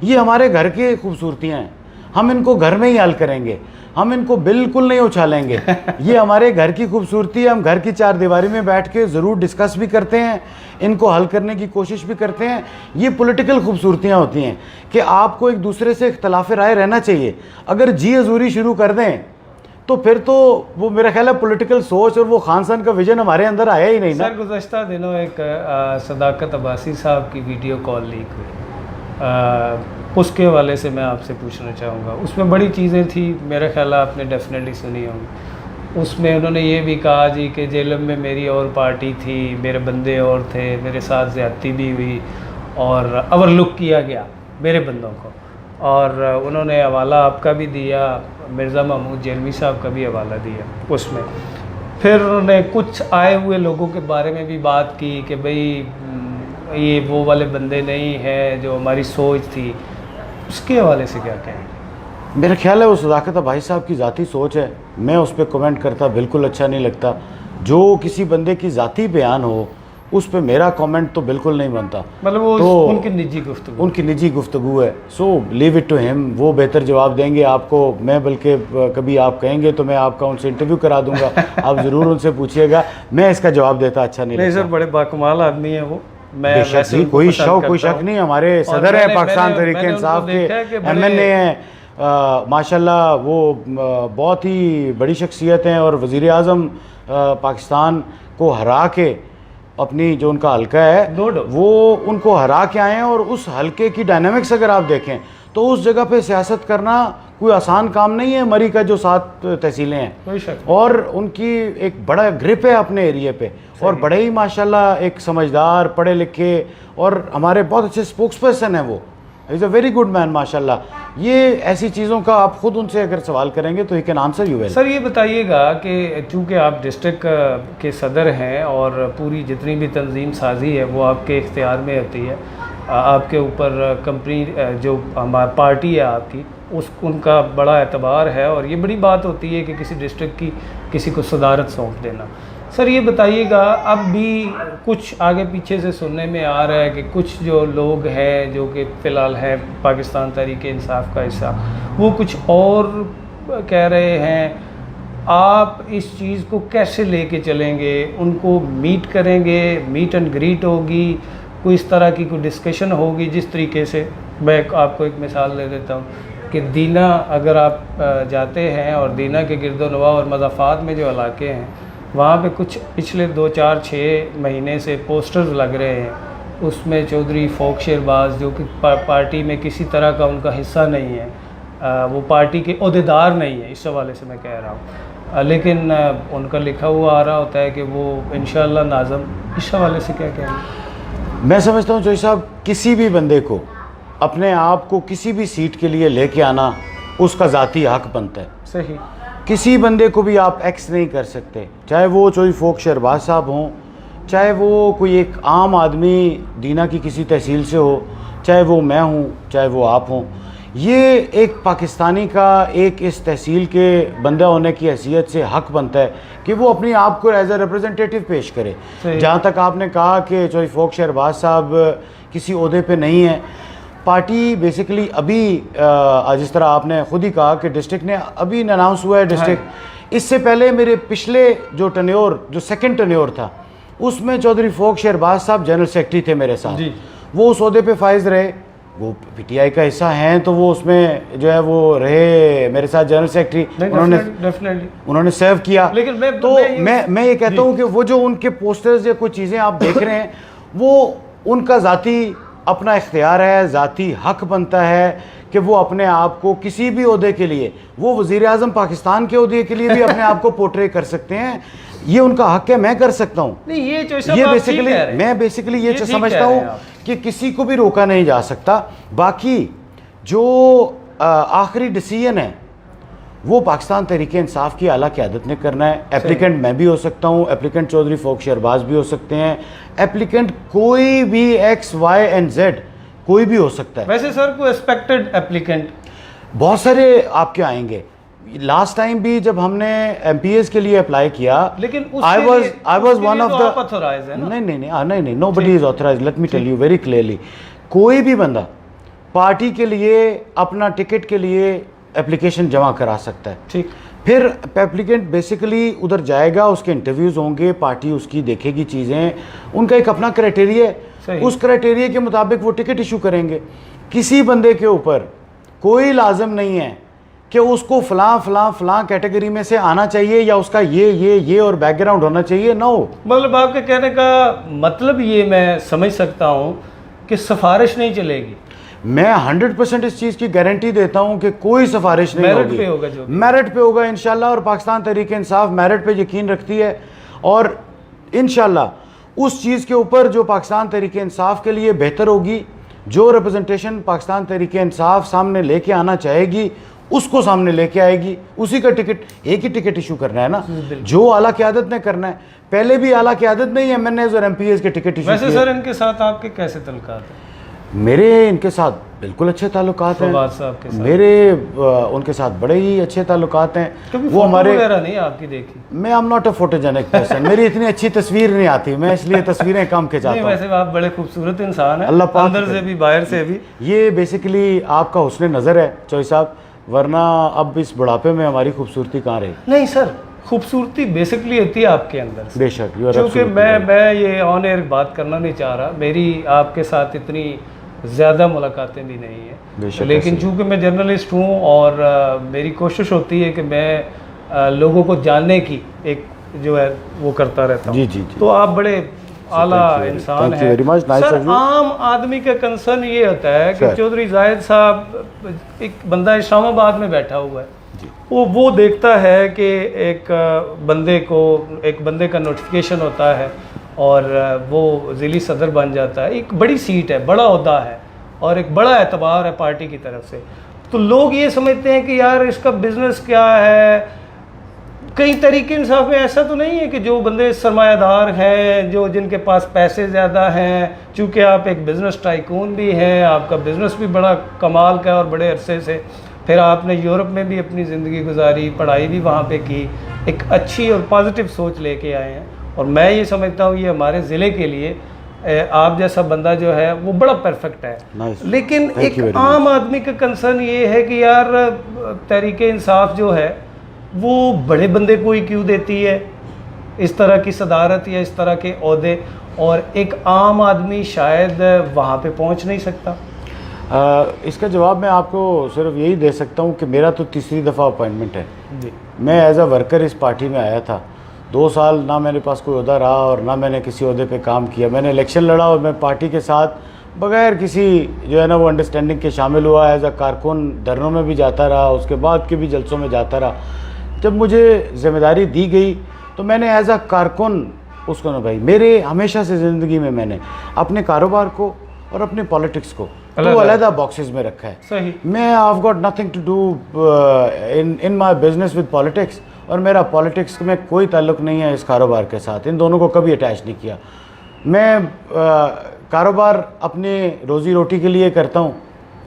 ये हमारे घर की खूबसूरतियाँ हैं, हम इनको घर में ही हल करेंगे, हम इनको बिल्कुल नहीं उछालेंगे। ये हमारे घर की खूबसूरती है, हम घर की 4 दीवारी में बैठ के ज़रूर डिस्कस भी करते हैं, इनको हल करने की कोशिश भी करते हैं। ये पॉलिटिकल खूबसूरतियाँ होती हैं कि आपको एक दूसरे से इख्तलाफ राय रहना चाहिए। अगर जी हजूरी शुरू कर दें तो फिर तो वो मेरा ख्याल है पॉलिटिकल सोच और वो खान साहब का विजन हमारे अंदर आया ही नहीं ना। सर, गुज़श्ता दिनों एक सदाकत अब्बासी साहब की वीडियो कॉल लीक हुई, उसके हवाले से मैं आपसे पूछना चाहूँगा। उसमें बड़ी चीज़ें थी, मेरा ख्याल आपने डेफिनेटली सुनी होंगी। उसमें उन्होंने ये भी कहा जी कि जेलम में मेरी और पार्टी थी, मेरे बंदे और थे, मेरे साथ ज़्यादती भी हुई और ओवरलुक किया गया मेरे बंदों को, और उन्होंने हवाला आपका भी दिया, मिर्ज़ा महमूद जेलमी साहब का भी हवाला दिया उसमें। फिर उन्होंने कुछ आए हुए लोगों के बारे में भी बात की कि भाई ये वो वाले बंदे नहीं हैं जो हमारी सोच थी। उसके हवाले से क्या कहें? मेरा ख्याल है वो सदाकत भाई साहब की ज़ाती सोच है, मैं उस पर कमेंट करता बिल्कुल अच्छा नहीं लगता। जो किसी बंदे की ज़ाती बयान हो उस पर मेरा कमेंट तो बिल्कुल नहीं बनता। मतलब वो तो उनकी निजी गुफ्तगू है। So leave it to him, वो बेहतर जवाब देंगे आपको। मैं बल्कि कभी आप कहेंगे तो मैं आपका उनसे इंटरव्यू करा दूंगा, आप ज़रूर उनसे पूछिएगा, मैं इसका जवाब देता अच्छा नहीं लगता। सर, बड़े बाकमाल आदमी है वो, कोई शक नहीं। हमारे सदर है पाकिस्तान तहरीक इंसाफ के, MNA हैं माशाल्लाह, वो बहुत ही बड़ी शख्सियत हैं और वज़ीर आज़म पाकिस्तान को हरा के अपनी जो उनका हल्का है वो उनको हरा के आए हैं, और उस हल्के की डायनामिक्स अगर आप देखें तो उस जगह पे सियासत करना कोई आसान काम नहीं है। मरी का जो 7 तहसीलें हैं और उनकी एक बड़ा ग्रिप है अपने एरिया पे, और बड़े ही माशाल्लाह एक समझदार पढ़े लिखे और हमारे बहुत अच्छे स्पोक्स पर्सन है। वो is a very good man माशाल्लाह। ये ऐसी चीज़ों का आप खुद उनसे अगर सवाल करेंगे तो he can answer you well. Sir ये बताइएगा कि चूँकि आप डिस्ट्रिक्ट के सदर हैं और पूरी जितनी भी तंजीम साजी है वो आपके इख्तियार में होती है, आपके ऊपर कंपनी जो हमारी पार्टी है आपकी उनका बड़ा एतबार है, और ये बड़ी बात होती है कि किसी डिस्ट्रिक्ट की किसी को सदारत सौंप देना। सर ये बताइएगा, अब भी कुछ आगे पीछे से सुनने में आ रहा है कि कुछ जो लोग हैं जो कि फ़िलहाल है पाकिस्तान तहरीक-ए-इंसाफ का हिस्सा, वो कुछ और कह रहे हैं। आप इस चीज़ को कैसे लेके चलेंगे? उनको मीट करेंगे, मीट एंड ग्रीट होगी, कोई इस तरह की कोई डिस्कशन होगी? जिस तरीके से मैं आपको एक मिसाल दे देता हूँ कि दीना अगर आप जाते हैं और दीना के गिरदोनवा और मज़ाफ़ात में जो इलाके हैं वहाँ पे कुछ पिछले 2, 4, 6 महीने से पोस्टर्स लग रहे हैं, उसमें चौधरी फोक शहबाज जो कि पार्टी में किसी तरह का उनका हिस्सा नहीं है, वो पार्टी के ओहदेदार नहीं है, इस हवाले से मैं कह रहा हूँ, लेकिन उनका लिखा हुआ आ रहा होता है कि वो इंशाअल्लाह नाज़म। इस हवाले से क्या कहेंगे? मैं समझता हूँ चौधरी साहब, किसी भी बंदे को अपने आप को किसी भी सीट के लिए लेके आना उसका ज़ाती हक बनता है। सही। किसी बंदे को भी आप एक्स नहीं कर सकते, चाहे वो चौधरी फोक शहबाज साहब हों, चाहे वो कोई एक आम आदमी दीना की किसी तहसील से हो, चाहे वो मैं हूँ, चाहे वो आप हों। ये एक पाकिस्तानी का एक इस तहसील के बंदा होने की हैसियत से हक बनता है कि वो अपनी आप को एज ए रिप्रेजेंटेटिव पेश करे। जहाँ तक आपने कहा कि चौधरी फोक शहबाज साहब किसी ओहदे पे नहीं है, पार्टी बेसिकली अभी जिस तरह आपने खुद ही कहा कि डिस्ट्रिक्ट ने अभी अनाउंस हुआ है डिस्ट्रिक्ट, इससे पहले मेरे पिछले जो टन्योर जो सेकंड टन्योर था उसमें चौधरी फोक शहबाज साहब जनरल सेक्रेटरी थे मेरे साथ, वो उस ओहदे पे फाइज रहे, वो पीटीआई का हिस्सा हैं तो वो उसमें जो है वो रहे मेरे साथ जनरल सेक्रेटरी, उन्होंने सर्व किया। लेकिन मैं ये कहता हूँ कि वो जो उनके पोस्टर्स या कुछ चीज़ें आप देख रहे हैं वो उनका ज़ाती अपना इख्तियार है, ज़ाती हक बनता है कि वो अपने आप को किसी भी ओहदे के लिए, वो वज़ीर आज़म पाकिस्तान के ओहदे के लिए भी अपने आप को पोर्ट्रे कर सकते हैं। ये उनका हक है, मैं कर सकता हूँ। मैं बेसिकली ये समझता हूँ कि किसी को भी रोका नहीं जा सकता। बाकी जो आखिरी डिसीजन है वो पाकिस्तान तहरीक-ए-इंसाफ की आला क़यादत ने करना है। एप्लीकेंट मैं भी हो सकता हूँ, एप्लीकेंट चौधरी फोक शहबाज भी हो सकते हैं, एप्लीकेंट कोई भी X, Y and Z कोई भी हो सकता है। वैसे सर कोई एक्सपेक्टेड एप्लीकेंट बहुत सारे आपके आएंगे। लास्ट टाइम भी जब हमने MPS के लिए अप्लाई किया, लेकिन I was one of the नहीं, nobody is authorised. Let me tell you very clearly, कोई भी बंदा पार्टी के लिए अपना टिकट के लिए एप्लीकेशन जमा करा सकता है। ठीक। फिर एप्लीकेंट बेसिकली उधर जाएगा, उसके इंटरव्यूज़ होंगे, पार्टी उसकी देखेगी चीज़ें, उनका एक अपना क्राइटेरिया है, उस क्राइटेरिया के मुताबिक वो टिकट इशू करेंगे। किसी बंदे के ऊपर कोई लाजम नहीं है कि उसको फ़लाँ कैटेगरी में से आना चाहिए या उसका ये और बैकग्राउंड होना चाहिए। नो, मतलब आपके कहने का मतलब ये मैं समझ सकता हूँ कि सिफारिश नहीं चलेगी। मैं 100% इस चीज़ की गारंटी देता हूं कि कोई सिफारिश नहीं होगी, मेरिट पे होगा इंशाल्लाह। और पाकिस्तान तहरीक-ए-इंसाफ मेरिट पे यकीन रखती है, और इंशाल्लाह उस चीज़ के ऊपर जो पाकिस्तान तहरीक-ए-इंसाफ के लिए बेहतर होगी, जो रिप्रेजेंटेशन पाकिस्तान तहरीक-ए-इंसाफ सामने लेके आना चाहेगी उसको सामने लेके आएगी। उसी का टिकट, एक ही टिकट इशू करना है ना, जो आला क़यादत ने करना है। पहले भी आला क़यादत नहीं है, MNAs और MPs के टिकट इशू। वैसे सर इनके साथ आपके कैसे तल्लुकात हैं? मेरे इनके साथ बिल्कुल अच्छे ताल्लुकात हैं, मेरे उनके साथ बड़े ही अच्छे ताल्लुकात हैं। वो हमारे नहीं आपकी देखी, मैं I am not a photogenic person, मेरी इतनी अच्छी तस्वीर नहीं आती, मैं इसलिए तस्वीरें कम खिंचाता हूं। वैसे आप बड़े खूबसूरत इंसान हैं, अल्लाह पाक अंदर से भी बाहर से भी। ये बेसिकली आपका हुस्न नज़र है चौधरी साहब, वरना अब इस बुढ़ापे में हमारी खूबसूरती कहाँ रही? नहीं सर, खूबसूरती बेसिकली होती है आपके अंदर से। बेशक, क्योंकि मैं ये ऑन एयर बात करना नहीं चाह रहा, मेरी आपके साथ इतनी ज़्यादा मुलाकातें भी नहीं है, लेकिन चूँकि मैं जर्नलिस्ट हूँ और मेरी कोशिश होती है कि मैं लोगों को जानने की एक जो है वो करता रहता हूँ। जी जी जी। तो आप बड़े आला इंसान हैं सर। आम आदमी का कंसर्न ये होता है कि चौधरी जाहिद साहब, एक बंदा इस्लामाबाद में बैठा हुआ है, वो देखता है कि एक बंदे का नोटिफिकेशन होता है और वो ज़िली सदर बन जाता है। एक बड़ी सीट है, बड़ा ओहदा है और एक बड़ा एतबार है पार्टी की तरफ से। तो लोग ये समझते हैं कि यार इसका बिज़नेस क्या है। कई तरीके इंसाफ में ऐसा तो नहीं है कि जो बंदे सरमायादार हैं, जो जिनके पास पैसे ज़्यादा हैं, चूँकि आप एक बिज़नेस टाइकून भी हैं, आपका बिज़नेस भी बड़ा कमाल का है और बड़े अरसे से, फिर आपने यूरोप में भी अपनी ज़िंदगी गुजारी, पढ़ाई भी वहाँ पे की, एक अच्छी और पॉजिटिव सोच लेके आए हैं। और मैं ये समझता हूँ ये हमारे ज़िले के लिए आप जैसा बंदा जो है वो बड़ा परफेक्ट है। लेकिन एक आम आदमी का कंसर्न ये है कि यार तहरीक इंसाफ जो है वो बड़े बंदे को ही क्यों देती है इस तरह की सदारत या इस तरह के ओहदे, और एक आम आदमी शायद वहाँ पे पहुँच नहीं सकता। इसका जवाब मैं आपको सिर्फ यही दे सकता हूँ कि मेरा तो तीसरी दफ़ा अपॉइंटमेंट है जी। मैं एज अ वर्कर इस पार्टी में आया था। 2 साल ना मेरे पास कोई ओहदा रहा और ना मैंने किसी ओहदे पे काम किया। मैंने इलेक्शन लड़ा और मैं पार्टी के साथ बगैर किसी जो है ना वो अंडरस्टैंडिंग के शामिल हुआ। एज अ कारकुन धरनों में भी जाता रहा, उसके बाद के भी जलसों में जाता रहा। जब मुझे ज़िम्मेदारी दी गई तो मैंने एज अ कारकुन उसको ना भाई, मेरे हमेशा से ज़िंदगी में मैंने अपने कारोबार को और अपने पॉलिटिक्स को तो अलग बॉक्सेस में रखा है। सही। मैं I got nothing to do in my business with politics, और मेरा पॉलिटिक्स में कोई ताल्लुक़ नहीं है इस कारोबार के साथ। इन दोनों को कभी अटैच नहीं किया। मैं कारोबार अपनी रोज़ी रोटी के लिए करता हूँ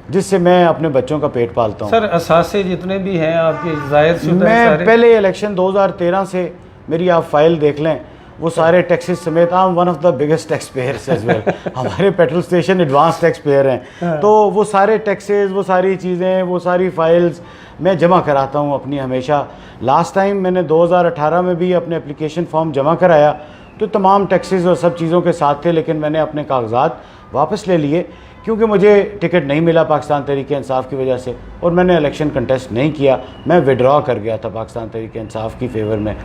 जिससे मैं अपने बच्चों का पेट पालता हूँ। सर असासे जितने भी हैं आपके ज़ाहिर शुदा मैं पहले इलेक्शन 2013 से मेरी आप फाइल देख लें, वो सारे टैक्सेस समेत I am one of the biggest tax payers as well. हमारे petrol station advance tax payer हैं, तो वो सारे टैक्सेस, वो सारी चीज़ें, वो सारी फाइल्स मैं जमा कराता हूँ अपनी हमेशा। लास्ट टाइम मैंने 2018 में भी अपने एप्लीकेशन फॉर्म जमा कराया तो तमाम टैक्सेस और सब चीज़ों के साथ थे, लेकिन मैंने अपने कागजात वापस ले लिए क्योंकि मुझे टिकट नहीं मिला पाकिस्तान तहरीक इंसाफ की वजह से, और मैंने इलेक्शन कंटेस्ट नहीं किया। मैं विड्रॉ कर गया था पाकिस्तान तहरीक इंसाफ की फेवर में।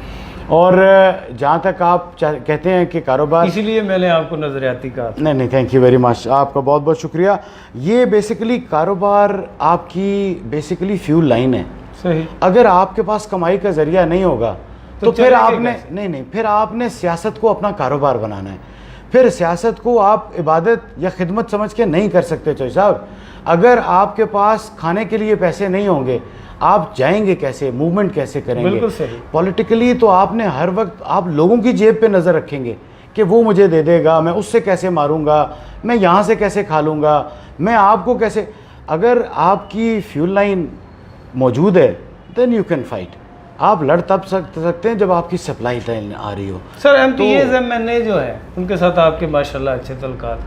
और जहाँ तक आप कहते हैं कि कारोबार, इसीलिए मैंने आपको नज़रियाती कहा। नहीं, थैंक यू वेरी मच, आपका बहुत बहुत शुक्रिया। ये बेसिकली कारोबार आपकी बेसिकली फ्यूल लाइन है। सही। अगर आपके पास कमाई का ज़रिया नहीं होगा तो फिर आपने नहीं, फिर आपने सियासत को अपना कारोबार बनाना है। फिर सियासत को आप इबादत या खिदमत समझ के नहीं कर सकते चौधरी साहब। अगर आपके पास खाने के लिए पैसे नहीं होंगे आप जाएंगे कैसे, मूवमेंट कैसे करेंगे? बिल्कुल सही। पॉलिटिकली तो आपने हर वक्त आप लोगों की जेब पे नज़र रखेंगे कि वो मुझे दे देगा, मैं उससे कैसे मारूंगा, मैं यहाँ से कैसे खा लूँगा, मैं आपको कैसे। अगर आपकी फ्यूल लाइन मौजूद है देन यू कैन फाइट। आप लड़ तब सकते हैं जब आपकी सप्लाई लाइन आ रही हो। सर MPAs MNA जो है उनके साथ आपके माशाल्लाह अच्छे तल्लुकात।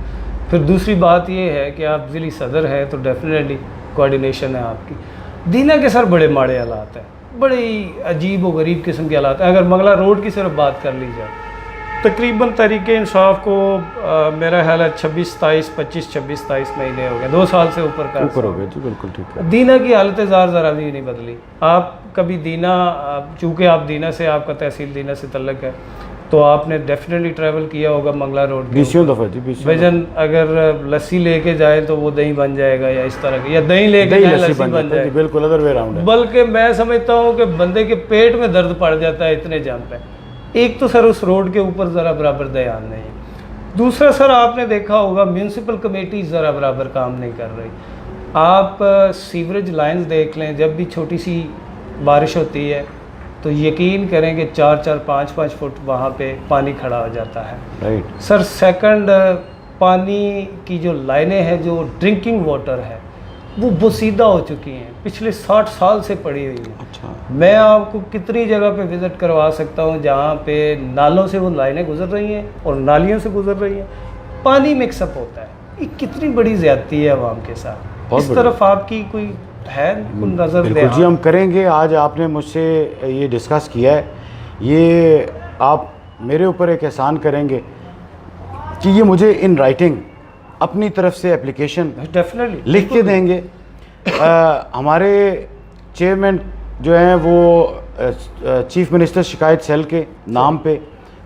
फिर दूसरी बात ये है कि आप ज़िली सदर है तो डेफिनेटली कोऑर्डिनेशन है आपकी। दीना के सर बड़े माड़े हालात हैं, बड़े अजीब व गरीब किस्म के हालात हैं। अगर मंगला रोड की सिर्फ बात कर ली जाए, तकरीबन तहरीक इंसाफ को मेरा ख्याल है 26-27 महीने हो गए, 2 साल से ऊपर हो गए जी। बिल्कुल ठीक है। दीना की हालत ज़रा भी नहीं बदली। आप कभी दीना, चूँकि आप दीना से, आपका तहसील दीना से तल्लक है, तो आपने डेफिनेटली ट्रैवल किया होगा मंगला रोड। 20 दफ़ा जी। 20 वजन अगर लस्सी लेके जाए तो वो दही बन जाएगा, या इस तरह की, या दही लेके जाए लस्सी बन जाएगी। बिल्कुल अदर वे राउंड है। बल्कि मैं समझता हूँ कि बंदे के पेट में दर्द पड़ जाता है इतने जाम पे। एक तो सर उस रोड के ऊपर ज़रा बराबर ध्यान नहीं है। दूसरा सर आपने देखा होगा म्यूनसिपल कमेटी ज़रा बराबर काम नहीं कर रही। आप सीवरेज लाइन्स देख लें, जब भी छोटी सी बारिश होती है तो यकीन करें कि 4-4, 5-5 फुट वहाँ पे पानी खड़ा हो जाता है। राइट सर सेकंड, पानी की जो लाइनें हैं, जो ड्रिंकिंग वाटर है, वो बोसीदा हो चुकी हैं, पिछले 60 साल से पड़ी हुई हैं। अच्छा। मैं आपको कितनी जगह पे विज़िट करवा सकता हूँ जहाँ पे नालों से वो लाइनें गुजर रही हैं और नालियों से गुजर रही हैं, पानी मिक्सअप होता है। ये कितनी बड़ी ज़्यादती है आवाम के साथ। इस तरफ आपकी कोई है नज़र? बिल्कुल जी, हम करेंगे। आज आपने मुझसे ये डिस्कस किया है, ये आप मेरे ऊपर एक एहसान करेंगे कि ये मुझे इन राइटिंग अपनी तरफ से एप्लीकेशन डेफिनेटली लिख के देंगे। हमारे चेयरमैन जो हैं वो चीफ मिनिस्टर शिकायत सेल के नाम पे,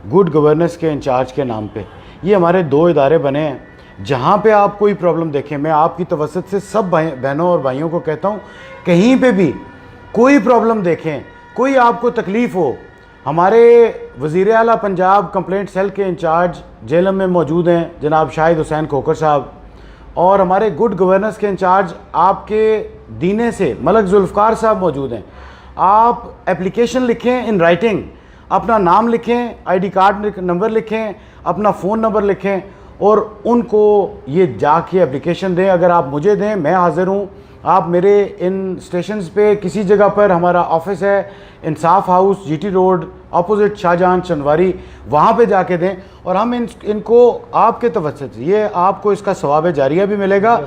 गुड गवर्नेंस के इंचार्ज के नाम पे, ये हमारे 2 इदारे बने हैं। जहाँ पे आप कोई प्रॉब्लम देखें, मैं आपकी तवज्जुह से सब बहनों और भाइयों को कहता हूँ, कहीं पे भी कोई प्रॉब्लम देखें, कोई आपको तकलीफ़ हो, हमारे वज़ीर आला पंजाब कंप्लेंट सेल के इंचार्ज जेलम में मौजूद हैं जनाब शाहिद हुसैन खोखर साहब, और हमारे गुड गवर्नेंस के इंचार्ज आपके दीने से मलक जुल्फ़कार साहब मौजूद हैं। आप एप्लीकेशन लिखें इन राइटिंग, अपना नाम लिखें, आईडी कार्ड नंबर लिखें, अपना फ़ोन नंबर लिखें और उनको ये जाके एप्लीकेशन दें। अगर आप मुझे दें, मैं हाज़िर हूँ। आप मेरे इन स्टेशंस पे किसी जगह पर हमारा ऑफिस है, Insaf house, GT road, opposite Shahjahan Chandwari, वहाँ पे जाके दें और हम इनको आपके तवज्जुह से, ये आपको इसका सवाब जारिया भी मिलेगा।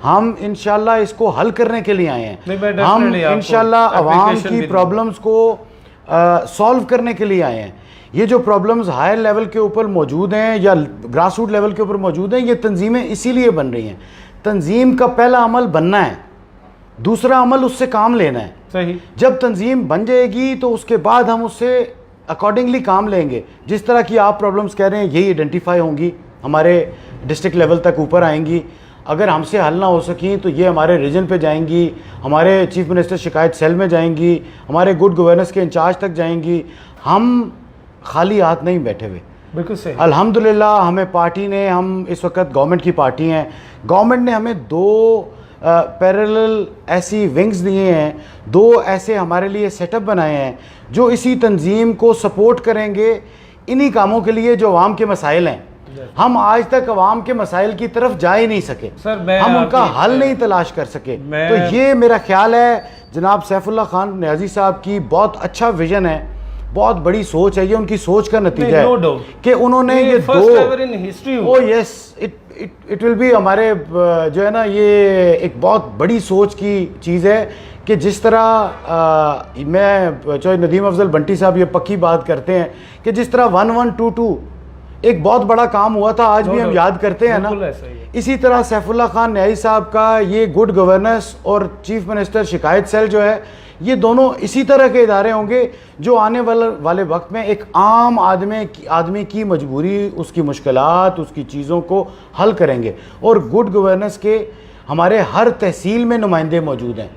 हम इंशाल्लाह इसको हल करने के लिए आए हैं। हम इंशाल्लाह अवाम की प्रॉब्लम्स को सॉल्व करने के लिए आए हैं। ये जो प्रॉब्लम्स हायर लेवल के ऊपर मौजूद हैं या ग्रास रूट लेवल के ऊपर मौजूद हैं, ये तंजीमें इसीलिए बन रही हैं। तंजीम का पहला अमल बनना है, दूसरा अमल उससे काम लेना है। सही। जब तंजीम बन जाएगी तो उसके बाद हम उससे अकॉर्डिंगली काम लेंगे। जिस तरह की आप प्रॉब्लम्स कह रहे हैं, यही आइडेंटिफाई होंगी, हमारे डिस्ट्रिक्ट लेवल तक ऊपर आएंगी। अगर हमसे हल ना हो सकी तो ये हमारे रीजन पे जाएंगी, हमारे चीफ मिनिस्टर शिकायत सेल में जाएंगी, हमारे गुड गवर्नेंस के इंचार्ज तक जाएंगी। हम खाली हाथ नहीं बैठे हुए। बिल्कुल सही। अल्हम्दुलिल्लाह हमें पार्टी ने, हम इस वक्त गवर्नमेंट की पार्टी हैं, गवर्नमेंट ने हमें 2 पैरेलल ऐसी विंग्स दिए हैं, 2 ऐसे हमारे लिए सेटअप बनाए हैं जो इसी तंजीम को सपोर्ट करेंगे इन्हीं कामों के लिए जो अवाम के मसाइल हैं। हम आज तक अवाम के मसाइल की तरफ जा ही नहीं सके सर, हम उनका हल नहीं तलाश कर सके। तो ये मेरा ख्याल है जनाब सैफुल्लाह खान नियाज़ी साहब की बहुत अच्छा विजन है, बहुत बड़ी सोच है। ये उनकी सोच का नतीजा है कि उन्होंने ये 2 यस इट विल बी, हमारे जो है ना, ये एक बहुत बड़ी सोच की चीज़ है कि जिस तरह मैं चाहे नदीम अफजल बंटी साहब ये पक्की बात करते हैं कि जिस तरह 1122 एक बहुत बड़ा काम हुआ था, आज भी हम याद करते हैं ना, इसी तरह सैफुल्लाह खान न्याई साहब का ये गुड गवर्नेंस और चीफ मिनिस्टर शिकायत सेल जो है, ये दोनों इसी तरह के इदारे होंगे जो आने वाले वक्त में एक आम आदमी की मजबूरी, उसकी मुश्किलात, उसकी चीज़ों को हल करेंगे। और गुड गवर्नेंस के हमारे हर तहसील में नुमाइंदे मौजूद हैं,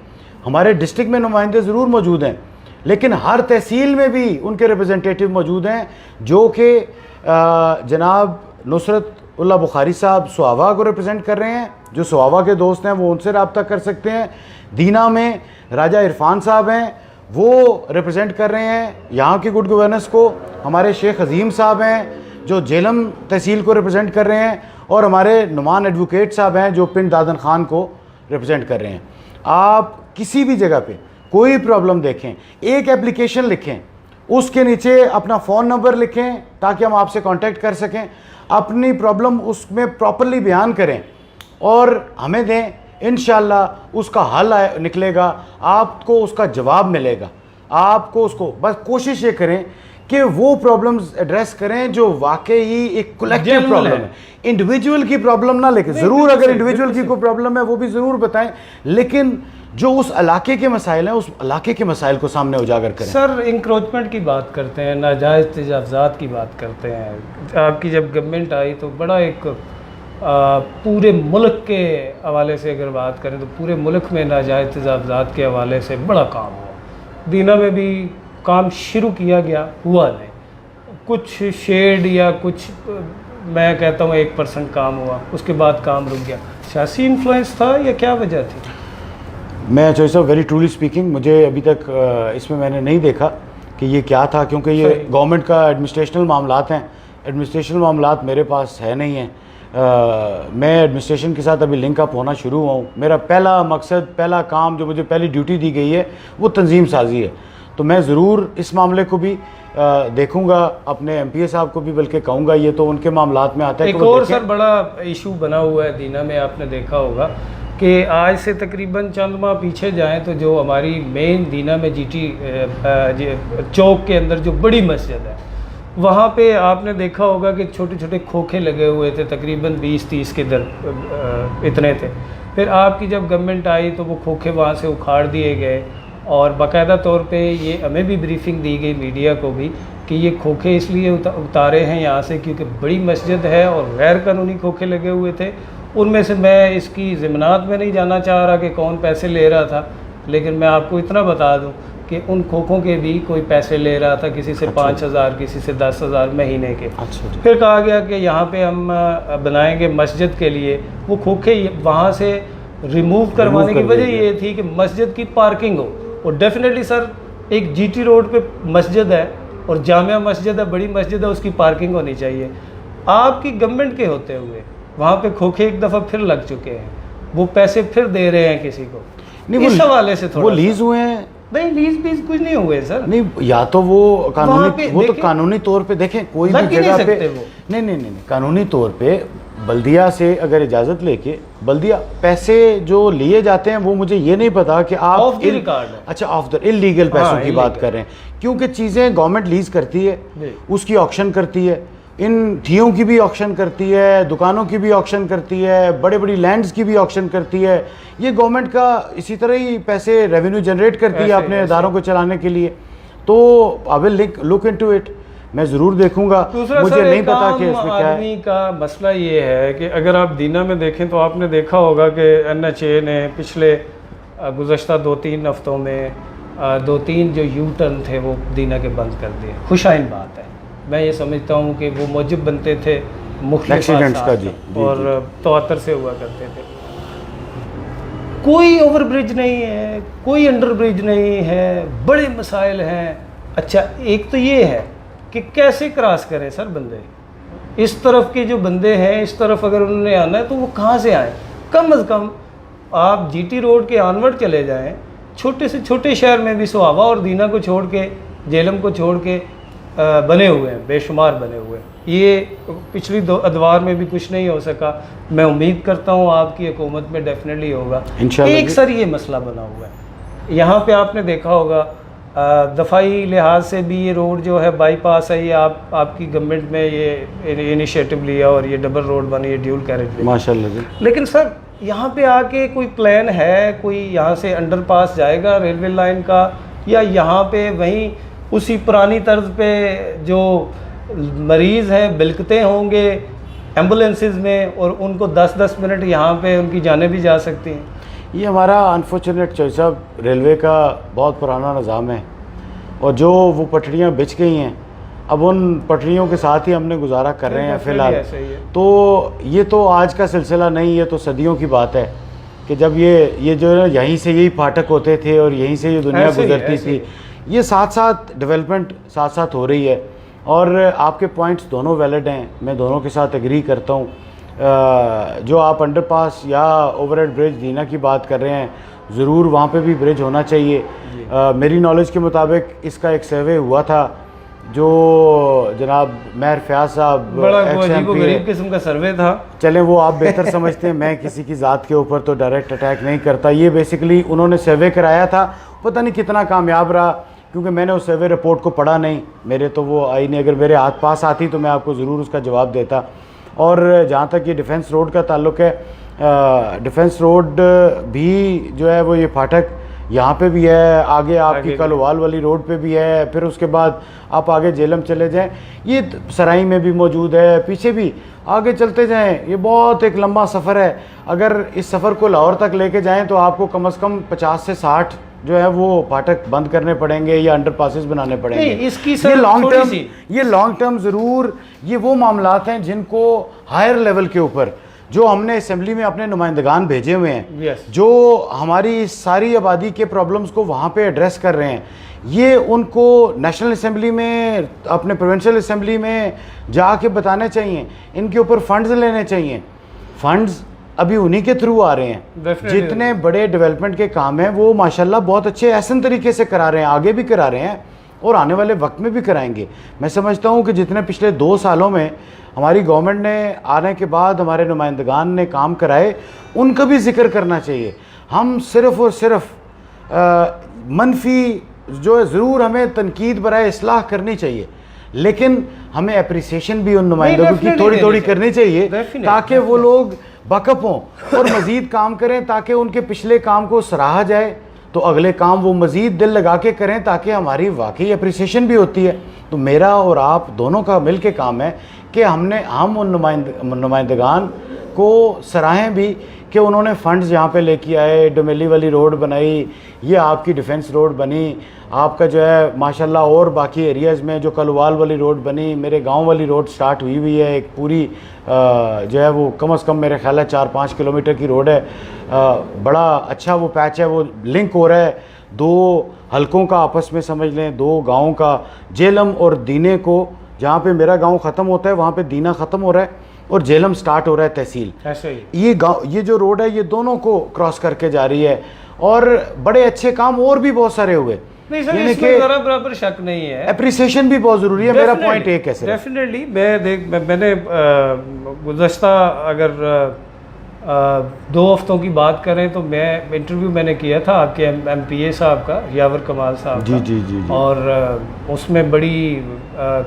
हमारे डिस्ट्रिक्ट में नुमाइंदे ज़रूर मौजूद हैं, लेकिन हर तहसील में भी उनके रिप्रेजेंटेटिव मौजूद हैं जो कि जनाब नुसरत उल्ला बुखारी साहब सुहावा को रिप्रेजेंट कर रहे हैं। जो सुहावा के दोस्त हैं वो उनसे रब्ता कर सकते हैं। दीना में राजा इरफान साहब हैं, वो रिप्रेजेंट कर रहे हैं यहाँ की गुड गवर्नेंस को। हमारे शेख अजीम साहब हैं जो जेलम तहसील को रिप्रेजेंट कर रहे हैं, और हमारे नुमान एडवोकेट साहब हैं जो पिंड दादन खान को रिप्रेजेंट कर रहे हैं। आप किसी भी जगह पे कोई प्रॉब्लम देखें, एक एप्लीकेशन लिखें, उसके नीचे अपना फ़ोन नंबर लिखें ताकि हम आपसे कांटेक्ट कर सकें, अपनी प्रॉब्लम उसमें प्रॉपर्ली बयान करें और हमें दें। इंशाल्लाह उसका हल निकलेगा, आपको उसका जवाब मिलेगा। आपको उसको बस कोशिश ये करें कि वो प्रॉब्लम्स एड्रेस करें जो वाकई ही एक कलेक्टिव प्रॉब्लम है, इंडिविजुअल की प्रॉब्लम ना लेके। ज़रूर अगर इंडिविजुअल की कोई प्रॉब्लम है वो भी ज़रूर बताएं, लेकिन जो उस इलाके के मसाइल हैं उस इलाके के मसाइल को सामने उजागर करें। सर, इंक्रोचमेंट की बात करते हैं, नाजायज़ तजावज़ात की बात करते हैं। आपकी जब गवर्नमेंट आई तो बड़ा एक पूरे मुल्क के हवाले से अगर बात करें तो पूरे मुल्क में नाजायज़ तजावज़ात के हवाले से बड़ा काम हुआ। दीना में भी काम शुरू किया गया, हुआ नहीं, कुछ शेड या कुछ मैं कहता हूँ 1% काम हुआ, उसके बाद काम रुक गया। सियासी इन्फ्लुएंस था या क्या वजह थी? मैं choice of very truly speaking, मुझे अभी तक इसमें मैंने नहीं देखा कि ये क्या था, क्योंकि ये गवर्नमेंट का एडमिनिस्ट्रेशनल मामलात हैं। एडमिनिस्ट्रेशनल मामलात मेरे पास है नहीं है। मैं एडमिनिस्ट्रेशन के साथ अभी लिंकअप होना शुरू हुआ हूँ। मेरा पहला मकसद, पहला काम, जो मुझे पहली ड्यूटी दी गई है वो तंजीम साजी है। तो मैं ज़रूर इस मामले को भी देखूंगा, अपने एमपीए साहब को भी बल्कि कहूँगा, ये तो उनके मामलात में आता है। एक और सर बड़ा इशू बना हुआ है दीना में, आपने देखा होगा कि आज से तकरीबन चंद माह पीछे जाएं तो जो हमारी मेन दीना में जीटी चौक के अंदर जो बड़ी मस्जिद है, वहाँ पे आपने देखा होगा कि छोटे छोटे खोखे लगे हुए थे, तकरीबन 20-30 के दर इतने थे। फिर आपकी जब गवर्नमेंट आई तो वो खोखे वहाँ से उखाड़ दिए गए और बाकायदा तौर पे ये हमें भी ब्रीफिंग दी गई, मीडिया को भी, कि ये खोखे इसलिए उतारे हैं यहाँ से क्योंकि बड़ी मस्जिद है और गैर कानूनी खोखे लगे हुए थे। उनमें से मैं इसकी ज़िमनात में नहीं जाना चाह रहा कि कौन पैसे ले रहा था, लेकिन मैं आपको इतना बता दूं कि उन खोखों के भी कोई पैसे ले रहा था, किसी से 5,000, किसी से 10,000 महीने के। फिर कहा गया कि यहाँ पे हम बनाएंगे मस्जिद के लिए। वो खोखे वहाँ से रिमूव करवाने की वजह ये थी कि मस्जिद की पार्किंग हो। और डेफिनेटली सर, एक GT रोड पे मस्जिद है और जामिया मस्जिद है, बड़ी मस्जिद है, उसकी पार्किंग होनी चाहिए। आपकी गवर्नमेंट के होते हुए वहाँ पे खोखे एक दफ़ा फिर लग चुके हैं, वो पैसे फिर दे रहे हैं किसी को। नहीं, इस हवाले से थोड़ा वो लीज हुए हैं। नहीं, लीज कुछ नहीं हुए सर। नहीं, या तो वो कानूनी, वो तो कानूनी तौर पे देखें कोई भी जगह पे नहीं, कानूनी तौर पे बल्दिया से अगर इजाज़त लेके बल्दिया पैसे जो लिए जाते हैं, वो मुझे ये नहीं पता कि आप ऑफ द रिकॉर्ड है। अच्छा, ऑफ द इलीगल पैसों की बात कर रहे हैं, क्योंकि चीज़ें गवर्नमेंट लीज करती है, उसकी ऑक्शन करती है, इन ठियों की भी ऑक्शन करती है, दुकानों की भी ऑक्शन करती है, बड़े बड़ी लैंड्स की भी ऑक्शन करती है। ये गवर्नमेंट का इसी तरह ही पैसे रेवेन्यू जनरेट करती है अपने इदारों को चलाने के लिए। तो I will look into it, मैं ज़रूर देखूंगा। मुझे नहीं पता कि इसमें क्या है। आदमी का मसला ये है कि अगर आप दीना में देखें तो आपने देखा होगा कि NHA ने पिछले गुज़श्ता 2-3 हफ्तों में 2-3 जो यू टर्न थे वो दीना के बंद कर दिए। खुशाइन बात है, मैं ये समझता हूँ कि वो मौजूद बनते थे एक्सीडेंट्स का जी, और 73 से हुआ करते थे। कोई ओवर ब्रिज नहीं है, कोई अंडर ब्रिज नहीं है, बड़े मसाइल हैं। अच्छा, एक तो ये है कि कैसे क्रॉस करें सर बंदे, इस तरफ के जो बंदे हैं, इस तरफ अगर उन्होंने आना है तो वो कहाँ से आए? कम अज़ कम आप GT रोड के ऑनवर्ड चले जाएं, छोटे से छोटे शहर में भी सुहावा और दीना को छोड़ के, जेलम को छोड़ के बने हुए हैं, बेशुमार बने हुए हैं। ये पिछली 2 अदवार में भी कुछ नहीं हो सका। मैं उम्मीद करता हूँ आपकी हुकूमत में डेफिनेटली होगा। एक सर ये मसला बना हुआ है, यहाँ पे आपने देखा होगा दफाई लिहाज से भी ये रोड जो है बाईपास है, ये आपकी गवर्नमेंट में ये इनिशिएटिव लिया और ये डबल रोड बनी, ये ड्यूल कैरेज माशाल्लाह जी। लेकिन सर यहाँ पे आके कोई प्लान है, कोई यहाँ से अंडरपास जाएगा रेलवे लाइन का, या यहाँ पे वहीं उसी पुरानी तर्ज पे जो मरीज़ हैं बिलकते होंगे एम्बुलेंसेस में और उनको 10-10 मिनट यहाँ पे उनकी जानें भी जा सकती हैं? ये हमारा अनफॉर्चुनेट चॉइस साहब, रेलवे का बहुत पुराना निज़ाम है और जो वो पटरियाँ बिछ गई हैं, अब उन पटरियों के साथ ही हमने गुजारा कर रहे हैं फ़िलहाल। तो ये तो आज का सिलसिला नहीं, ये तो सदियों की बात है कि जब ये जो है यहीं से यही फाटक होते थे और यहीं से ये दुनिया गुजरती थी। ये साथ साथ डेवलपमेंट साथ साथ हो रही है और आपके पॉइंट्स दोनों वैलिड हैं, मैं दोनों के साथ एग्री करता हूँ। जो आप अंडरपास या ओवरहेड ब्रिज दीना की बात कर रहे हैं, ज़रूर वहाँ पे भी ब्रिज होना चाहिए। मेरी नॉलेज के मुताबिक इसका एक सर्वे हुआ था जो जनाब महर फयाज साहब, बड़ा गरीब किस्म का सर्वे था। चलें वो आप बेहतर समझते हैं, मैं किसी की ज़ात के ऊपर तो डायरेक्ट अटैक नहीं करता। ये बेसिकली उन्होंने सर्वे कराया था, पता नहीं कितना कामयाब रहा क्योंकि मैंने उस सर्वे रिपोर्ट को पढ़ा नहीं, मेरे तो वो आई नहीं। अगर मेरे हाथ पास आती तो मैं आपको ज़रूर उसका जवाब देता। और जहाँ तक ये डिफेंस रोड का ताल्लुक़ है, डिफेंस रोड भी जो है वो ये फाटक यहाँ पे भी है, आगे आपकी कलोवाल वाली रोड पे भी है, फिर उसके बाद आप आगे जेलम चले जाएं, ये सराई में भी मौजूद है, पीछे भी आगे चलते जाएं। ये बहुत एक लंबा सफ़र है। अगर इस सफ़र को लाहौर तक लेके जाएं तो आपको कम से कम 50 से 60 जो है वो फाटक बंद करने पड़ेंगे या अंडरपासेस बनाने पड़ेंगे। इसकी ये लॉन्ग टर्म ज़रूर, ये वो मामलात हैं जिनको हायर लेवल के ऊपर जो हमने असेंबली में अपने नुमाइंदगान भेजे हुए हैं, जो हमारी सारी आबादी के प्रॉब्लम्स को वहाँ पे एड्रेस कर रहे हैं, ये उनको नेशनल असेंबली में, अपने प्रोविंशियल असेंबली में जाके बताने चाहिए। इनके ऊपर फंड्स लेने चाहिए। फंड्स अभी उन्हीं के थ्रू आ रहे हैं। जितने बड़े डेवलपमेंट के काम हैं वो माशाल्लाह बहुत अच्छे एहसन तरीके से करा रहे हैं, आगे भी करा रहे हैं और आने वाले वक्त में भी कराएंगे। मैं समझता हूँ कि जितने पिछले 2 सालों में हमारी गवर्नमेंट ने आने के बाद हमारे नुमाइंदगान ने काम कराए, उनका भी जिक्र करना चाहिए। हम सिर्फ़ और सिर्फ मनफी जो है, ज़रूर हमें तनकीद बराए इस्लाह करनी चाहिए, लेकिन हमें अप्रिसिएशन भी उन नुमाइंदों की थोड़ी थोड़ी करनी चाहिए ताकि वो लोग बकअप हों और मज़ीद काम करें, ताकि उनके पिछले काम को सराहा जाए, तो अगले काम वो मज़ीद दिल लगा के करें ताकि हमारी वाकई अप्रिसिएशन भी होती है। तो मेरा और आप दोनों का मिल के काम है कि हम उन नुमाइंदगान को सराहें भी कि उन्होंने फ़ंड्स यहाँ पे लेके आए, डोमेली वाली रोड बनाई, ये आपकी डिफेंस रोड बनी, आपका जो है माशाल्लाह और बाकी एरियाज़ में जो कलवाल वाली रोड बनी, मेरे गांव वाली रोड स्टार्ट हुई है, एक पूरी जो है वो कम से कम मेरे ख्याल है 4-5 किलोमीटर की रोड है। बड़ा अच्छा वो पैच है, वो लिंक हो रहा है दो हलकों का आपस में, समझ लें दो गाँव का, जेलम और दीने को, जहाँ पे मेरा गांव ख़त्म होता है वहाँ पे दीना ख़त्म हो रहा है और जेलम स्टार्ट हो रहा है तहसील। ऐसे ही ये जो रोड है ये दोनों को क्रॉस करके जा रही है और बड़े अच्छे काम और भी बहुत सारे हुए। नहीं सर, इसमें ज़रा बराबर शक नहीं है, अप्रिसिएशन भी बहुत ज़रूरी है। मेरा पॉइंट एक है सर, डेफिनेटली मैंने गुज़श्ता अगर 2 हफ्तों की बात करें तो मैं इंटरव्यू मैंने किया था आपके MPA साहब का, यावर कमाल साहब जी का। जी जी, जी। और उसमें बड़ी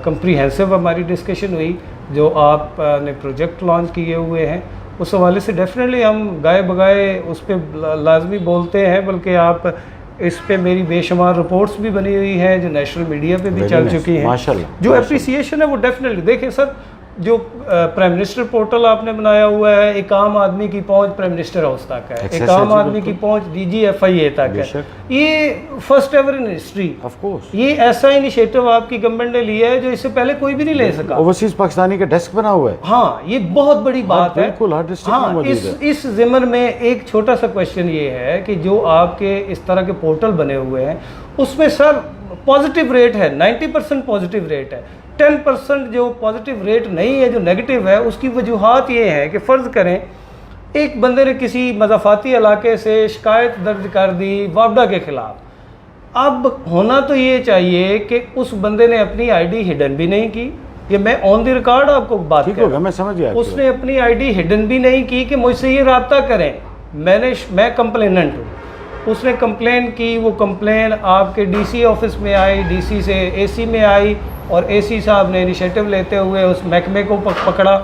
कंप्रीहेंसिव हमारी डिस्कशन हुई, जो आपने प्रोजेक्ट लॉन्च किए हुए हैं उस हवाले से डेफिनेटली हम गाए बगाए उस पर लाजमी बोलते हैं, बल्कि आप इस पे मेरी बेशुमार रिपोर्ट्स भी बनी हुई हैं जो नेशनल मीडिया पे भी चल चुकी हैं। माशाल्लाह, जो अप्रिसिएशन है वो डेफिनेटली देखें सर, जो प्राइम मिनिस्टर पोर्टल आपने बनाया हुआ है, एक आम आदमी की पहुंच प्राइम मिनिस्टर हाउस तक है, एक आम आदमी की पहुंच DGFIA तक है, ये first ever in history. Of course ये ऐसा इनिशिएटिव आपकी गवर्नमेंट ने लिया है जो इससे पहले कोई भी नहीं ले सका। ओवरसीज पाकिस्तानी का डेस्क बना हुआ है। हाँ, ये बहुत बड़ी बात है। बिल्कुल, हर डिस्ट्रिक्ट में मौजूद है। इस ज़िमन में एक छोटा सा क्वेश्चन ये है कि जो आपके इस तरह के पोर्टल बने हुए हैं उसमें सर पॉजिटिव रेट है, 90% पॉजिटिव रेट है, 10% जो पॉजिटिव रेट नहीं है, जो नेगेटिव है, उसकी वजूहात ये है कि फ़र्ज़ करें एक बंदे ने किसी मज़ाफ़ाती इलाके से शिकायत दर्ज कर दी वापडा के ख़िलाफ़। अब होना तो ये चाहिए कि उस बंदे ने अपनी ID हिडन भी नहीं की, ये मैं ऑन द रिकॉर्ड आपको बात कर रहा हूं, मैं समझ गया। उसने अपनी ID हिडन भी नहीं की कि मुझसे ये रब्ता करें, मैं कंप्लेनेंट हूँ। उसने कंप्लेन की, वो कंप्लेन आपके DC ऑफिस में आई, DC से AC में आई और AC साहब ने इनिशिएटिव लेते हुए उस महकमे को पकड़ा,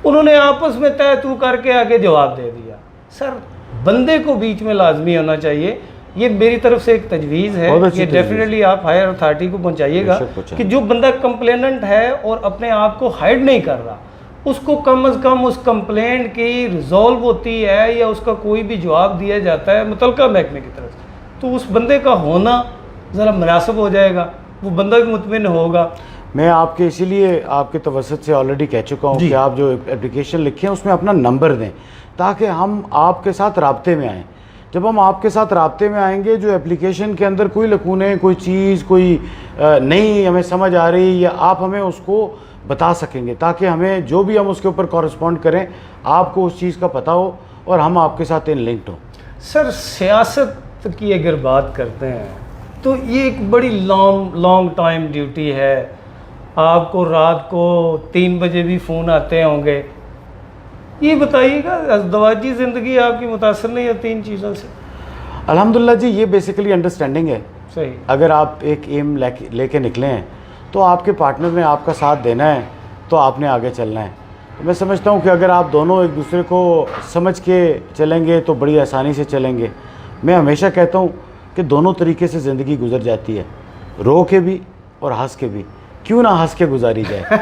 उन्होंने आपस में तय तू करके आगे जवाब दे दिया। सर बंदे को बीच में लाजमी होना चाहिए, ये मेरी तरफ से एक तजवीज़ है, ये डेफिनेटली आप हायर अथॉरिटी को पहुंचाइएगा कि जो बंदा कंप्लेनेंट है और अपने आप को हाइड नहीं कर रहा, उसको कम अज़ कम उस कंप्लेंट की रिजॉल्व होती है या उसका कोई भी जवाब दिया जाता है मुतलका महकमे की तरफ से, तो उस बंदे का होना ज़रा मुनासिब हो जाएगा, वो बंदा भी मुतमिन होगा। मैं आपके इसीलिए आपके तवसत से ऑलरेडी कह चुका हूँ कि आप जो एप्लीकेशन लिखें उसमें अपना नंबर दें ताकि हम आपके साथ राब्ते में आएँ। जब हम आपके साथ राब्ते में आएंगे, जो एप्लीकेशन के अंदर कोई लकूने, कोई चीज़, कोई नहीं हमें समझ आ रही, या आप हमें उसको बता सकेंगे ताकि हमें जो भी हम उसके ऊपर कॉरेस्पॉन्ड करें आपको उस चीज़ का पता हो और हम आपके साथ इन लिंक्ड हों। सर सियासत की अगर बात करते हैं तो ये एक बड़ी लॉन्ग टाइम ड्यूटी है। आपको रात को 3 बजे भी फ़ोन आते होंगे, ये बताइएगा अज़दवाजी ज़िंदगी आपकी मुतासर नहीं होती इन चीज़ों से? अल्हम्दुलिल्लाह जी, ये बेसिकली अंडरस्टैंडिंग है। सही, अगर आप एक एम लेके निकले हैं तो आपके पार्टनर ने आपका साथ देना है तो आपने आगे चलना है। तो मैं समझता हूँ कि अगर आप दोनों एक दूसरे को समझ के चलेंगे तो बड़ी आसानी से चलेंगे। मैं हमेशा कहता हूँ कि दोनों तरीके से ज़िंदगी गुजर जाती है, रो के भी और हंस के भी, क्यों ना हंस के गुजारी जाए।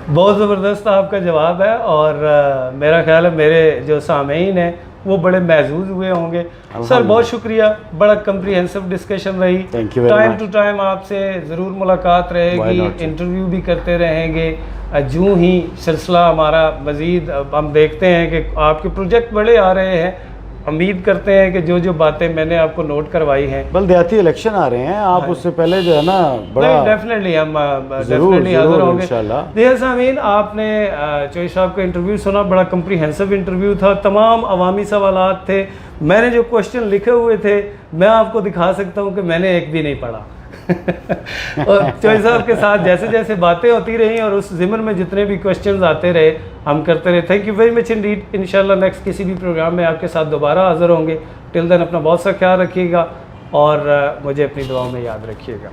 बहुत ज़बरदस्त आपका जवाब है और मेरा ख्याल है मेरे जो सामीन हैं वो बड़े महजूज हुए होंगे। सर बहुत शुक्रिया, बड़ा कंप्रीहेंसिव डिस्कशन रही। टाइम टू टाइम आपसे ज़रूर मुलाकात रहेगी, इंटरव्यू भी करते रहेंगे। यूँ ही सिलसिला हमारा मज़ीद हम देखते हैं कि आपके प्रोजेक्ट बड़े आ रहे हैं। उम्मीद करते हैं कि जो जो बातें मैंने आपको नोट करवाई हैं, बल्दियाती इलेक्शन आ रहे हैं, आप उससे पहले जो है ना बड़ा डेफिनेटली हम डेफिनेटली हाजिर होंगे इंशाल्लाह। देखिए सामीन, आपने चोई साहब का इंटरव्यू सुना, बड़ा कंप्रीहेंसिव इंटरव्यू था, तमाम अवामी सवालात थे। मैंने जो क्वेश्चन लिखे हुए थे मैं आपको दिखा सकता हूँ कि मैंने एक भी नहीं पढ़ा। और चोई साहब के साथ जैसे जैसे बातें होती रही और उस ज़िमन में जितने भी क्वेश्चंस आते रहे हम करते रहे। Thank you very much Indeed. इंशाल्लाह नेक्स्ट किसी भी प्रोग्राम में आपके साथ दोबारा हाज़िर होंगे। टिल देन अपना बहुत सा ख्याल रखिएगा और मुझे अपनी दुआओं में याद रखिएगा।